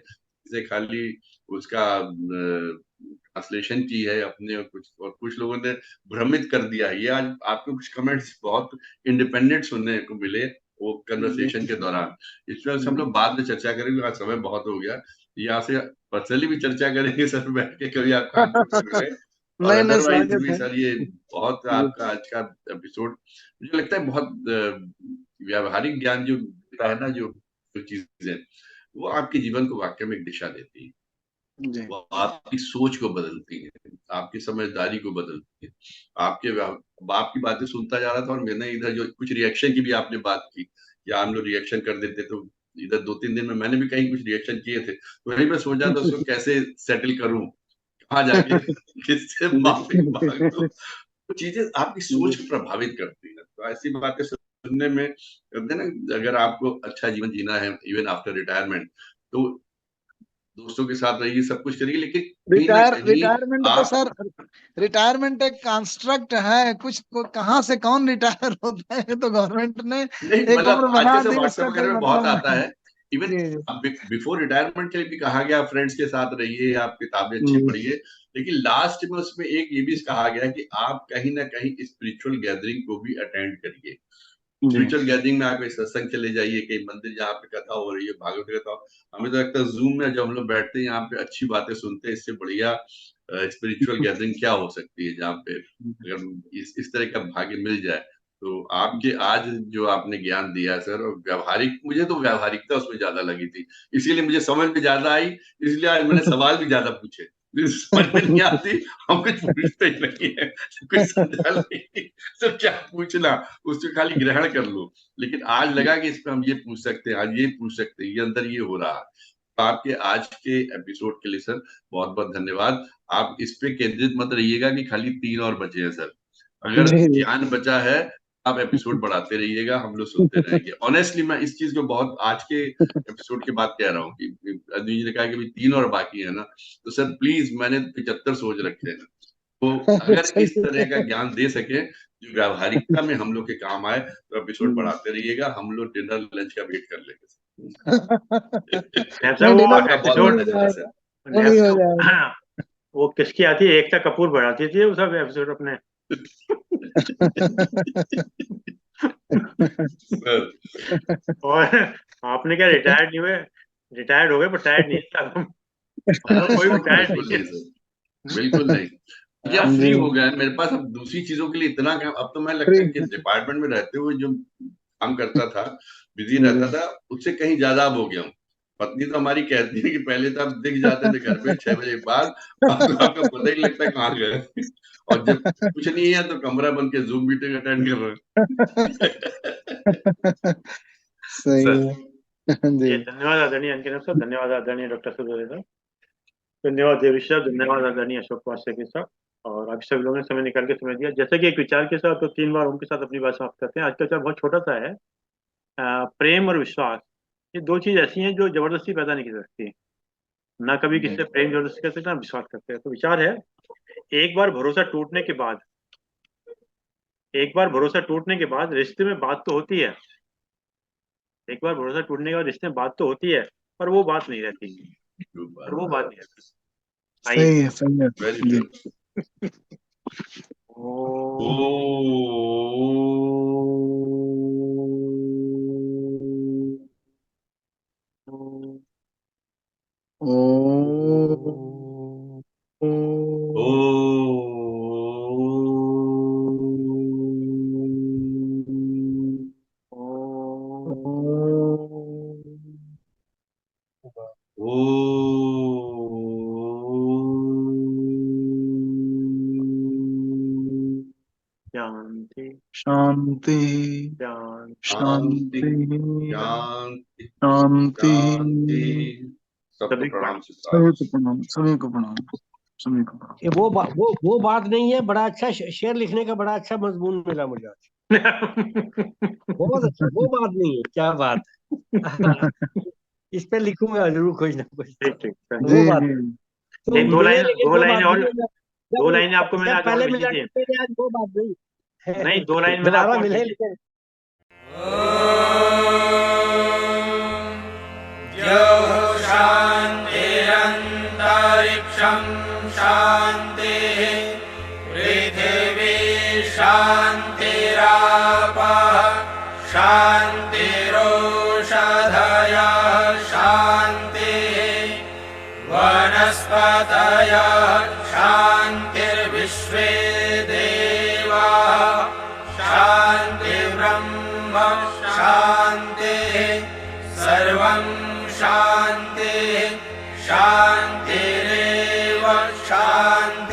इसे खाली उसका ट्रांसलेशन की है अपने, और कुछ लोगों ने भ्रमित कर दिया है। ये आज आपके कुछ कमेंट्स बहुत इंडिपेंडेंट सुनने को मिले वो कन्वर्सेशन के दौरान। इसमें हम लोग बाद में चर्चा करेंगे, आज समय बहुत हो गया। यहाँ से पर्सनली भी चर्चा करेंगे सर बैठ के, कभी आपका आंसर मिले। और नहीं नहीं, अदरवाइज स्वागत भी है। सर ये बहुत जी आपका आज का एपिसोड मुझे लगता है बहुत व्यावहारिक ज्ञान जो देता है ना, जो चीजें वो आपके जीवन को वाकई में एक दिशा देती है, जी वो आपकी सोच को बदलती है, आपकी समझदारी को बदलती है। आपकी बातें सुनता जा रहा था और मैंने इधर जो कुछ रिएक्शन की भी आपने बात की, या हम लोग रिएक्शन कर देते तो इधर 2 3 दिन में मैंने भी कहीं कुछ रिएक्शन किए थे, तो वहीं मैं सोचा था उसको कैसे सेटल करूं, कहाँ जाके किससे माफी मांगू। तो चीजें आपकी सोच को प्रभावित करती है, तो ऐसी बातें सुनने में कहते हैं ना, अगर आपको अच्छा जीवन जीना है इवन आफ्टर रिटायरमेंट, तो दोस्तों के साथ रहिए, सब कुछ करिए, लेकिन कहीं ना कहीं रिटायरमेंट तो आप सर, रिटायरमेंट एक कंस्ट्रक्ट है, कुछ कहाँ से कौन रिटायर होता है, तो गवर्नमेंट ने नहीं, एक मतलब उम्र बना आजकल से दी, व्हाट्सएप उसका कोई वगैरह में बहुत मतलब आता नहीं। है। इवन जी बिफोर रिटायरमेंट के लिए भी कहा गया फ्रेंड्स के साथ रहिए, आप किताबें अच्छी जी पढ़िए, लेकिन लास्ट में उसमें एक ये भी कहा गया कि आप कहीं ना कहीं स्पिरिचुअल गैदरिंग को भी अटेंड करिए। जी स्पिरिचुअल गैदरिंग में आप कहीं सत्संग चले जाइए, कहीं मंदिर जहाँ पे कथा हो रही है, भागवत कथा। हमें तो लगता है जूम में जब हम लोग बैठते हैं यहाँ पे अच्छी बातें सुनते हैं, इससे बढ़िया स्पिरिचुअल गैदरिंग क्या हो सकती है, जहाँ पे अगर इस तरह का भाग्य मिल जाए। तो आपके आज जो आपने ज्ञान दिया सर, और व्यवहारिक, मुझे तो व्यवहारिकता उसमें ज्यादा लगी थी, इसीलिए मुझे समझ में ज्यादा आई, इसलिए आज मैंने सवाल भी ज्यादा पूछे। समझ में नहीं आती, हम कुछ पूछते ही नहीं है, कुछ समझा नहीं, सब क्या पूछना, उसको खाली ग्रहण कर लो। लेकिन आज लगा कि इस पे हम ये पूछ सकते हैं, आज ये पूछ सकते हैं, ये अंदर ये हो रहा है। तो आपके आज के एपिसोड के लिए सर बहुत बहुत धन्यवाद। आप इस पे केंद्रित मत रहिएगा कि खाली 3 और बचे हैं सर, अगर जी ज्ञान बचा है आप एपिसोड बढ़ाते रहिएगा, हम लोग सुनते रहेंगे। ऑनेस्टली मैं इस चीज को बहुत आज के एपिसोड के बाद कह रहा हूँ कि अदमी जी ने कहा कि भाई 3 और बाकी है ना, तो सर प्लीज, मैंने 75 सोच रखे हैं, तो अगर इस तरह का ज्ञान दे सके जो व्यावहारिकता में हम लोग के काम आए, तो एपिसोड बढ़ाते रहिएगा, हम लोग डिनर लंच का वेट कर लेंगे। ऐसा नहीं, वो डिनर आपका बहुत वो भी बहुत एपिसोड, हो धन्यवाद सर। जाएगा, वो भी हो जाएगा। वो किसकी आती है, एकता कपूर बढ़ाती थी वो सब एपिसोड अपने। सर और आपने क्या रिटायर्ड नहीं हुए, रिटायर्ड हो गए पर टायर्ड नहीं था हम लोग कोई रिटायर्ड बिल्कुल नहीं नहीं सर, बिल्कुल नहीं। ये अब है। फ्री जी हो गए, मेरे पास अब दूसरी चीजों के लिए इतना काम, अब तो मैं लगता फ्री है कि डिपार्टमेंट में रहते हुए जो काम करता था, बिजी जी रहता था, उससे कहीं ज्यादा अब हो गया हूँ। पत्नी तो हमारी कहती है कि पहले तो आप दिख जाते थे घर पे 6 बजे के बाद, अब तो आपका पता ही नहीं लगता कहाँ गए, और जब कुछ नहीं है तो कमरा बन के जूम मीटिंग अटेंड कर रहे हैं। सही सर है जी। जी धन्यवाद आदरणीय अंकित साहब, धन्यवाद आदरणीय डॉक्टर सुधीर साहब, धन्यवाद देवी साहब, धन्यवाद आदरणीय अशोक कुमार सेठी साहब। और आप सभी लोगों ने समय निकाल के समय दिया। जैसे कि एक विचार के साथ तो 3 बार उनके साथ अपनी बात समाप्त करते हैं। आज का विचार बहुत छोटा सा है। प्रेम और विश्वास, ये 2 चीज ऐसी हैं जो जबरदस्ती पैदा नहीं कर सकती। ना कभी किसी से प्रेम जबरदस्ती कर सकते, ना विश्वास करते हैं। तो विचार है, एक बार भरोसा टूटने के बाद, एक बार भरोसा टूटने के बाद रिश्ते में बात तो होती है, एक बार भरोसा टूटने के बाद रिश्ते में बात तो होती है, पर वो बात नहीं रहती, पर वो बात नहीं रहती। आइए। सही है वेरी जी। ट्रू। ओ ओ शांति शांति शांति। शांति शांति शांति शांति। शांति। सबको सभी प्रणाम सभी सिस्टर। को प्रणाम, सभी को प्रणाम, सभी को प्रणाम। ये वो बात नहीं है। बड़ा अच्छा शेर लिखने का बड़ा अच्छा मजमून मिला मुझे आज, बहुत अच्छा। वो बात नहीं है, क्या बात है। इस पे लिखूंगा जरूर कुछ ना कुछ। ठीक ठीक। जी वो बात जी तो एक दो मिले, लाइन, लेकिन दो वो बात लाइनें और, नहीं है। दो लाइनें आपको मैंने जब आज और पहले भेजी मिला थी। करते आज वो बात नहीं नहीं, 2 लाइन मैंने दोबारा आपको और मिले, भेजी। लेकिन शान्तिरन्तरिक्षं शान्तिः पृथिवी शान्तिरापः शान्तिरोषधयः शान्तिः वनस्पतयः शान्तिर्विश्वे देवाः शान्तिर्ब्रह्म शान्तिः सर्वं शान्तिः शान्तिरेव शान्तिः।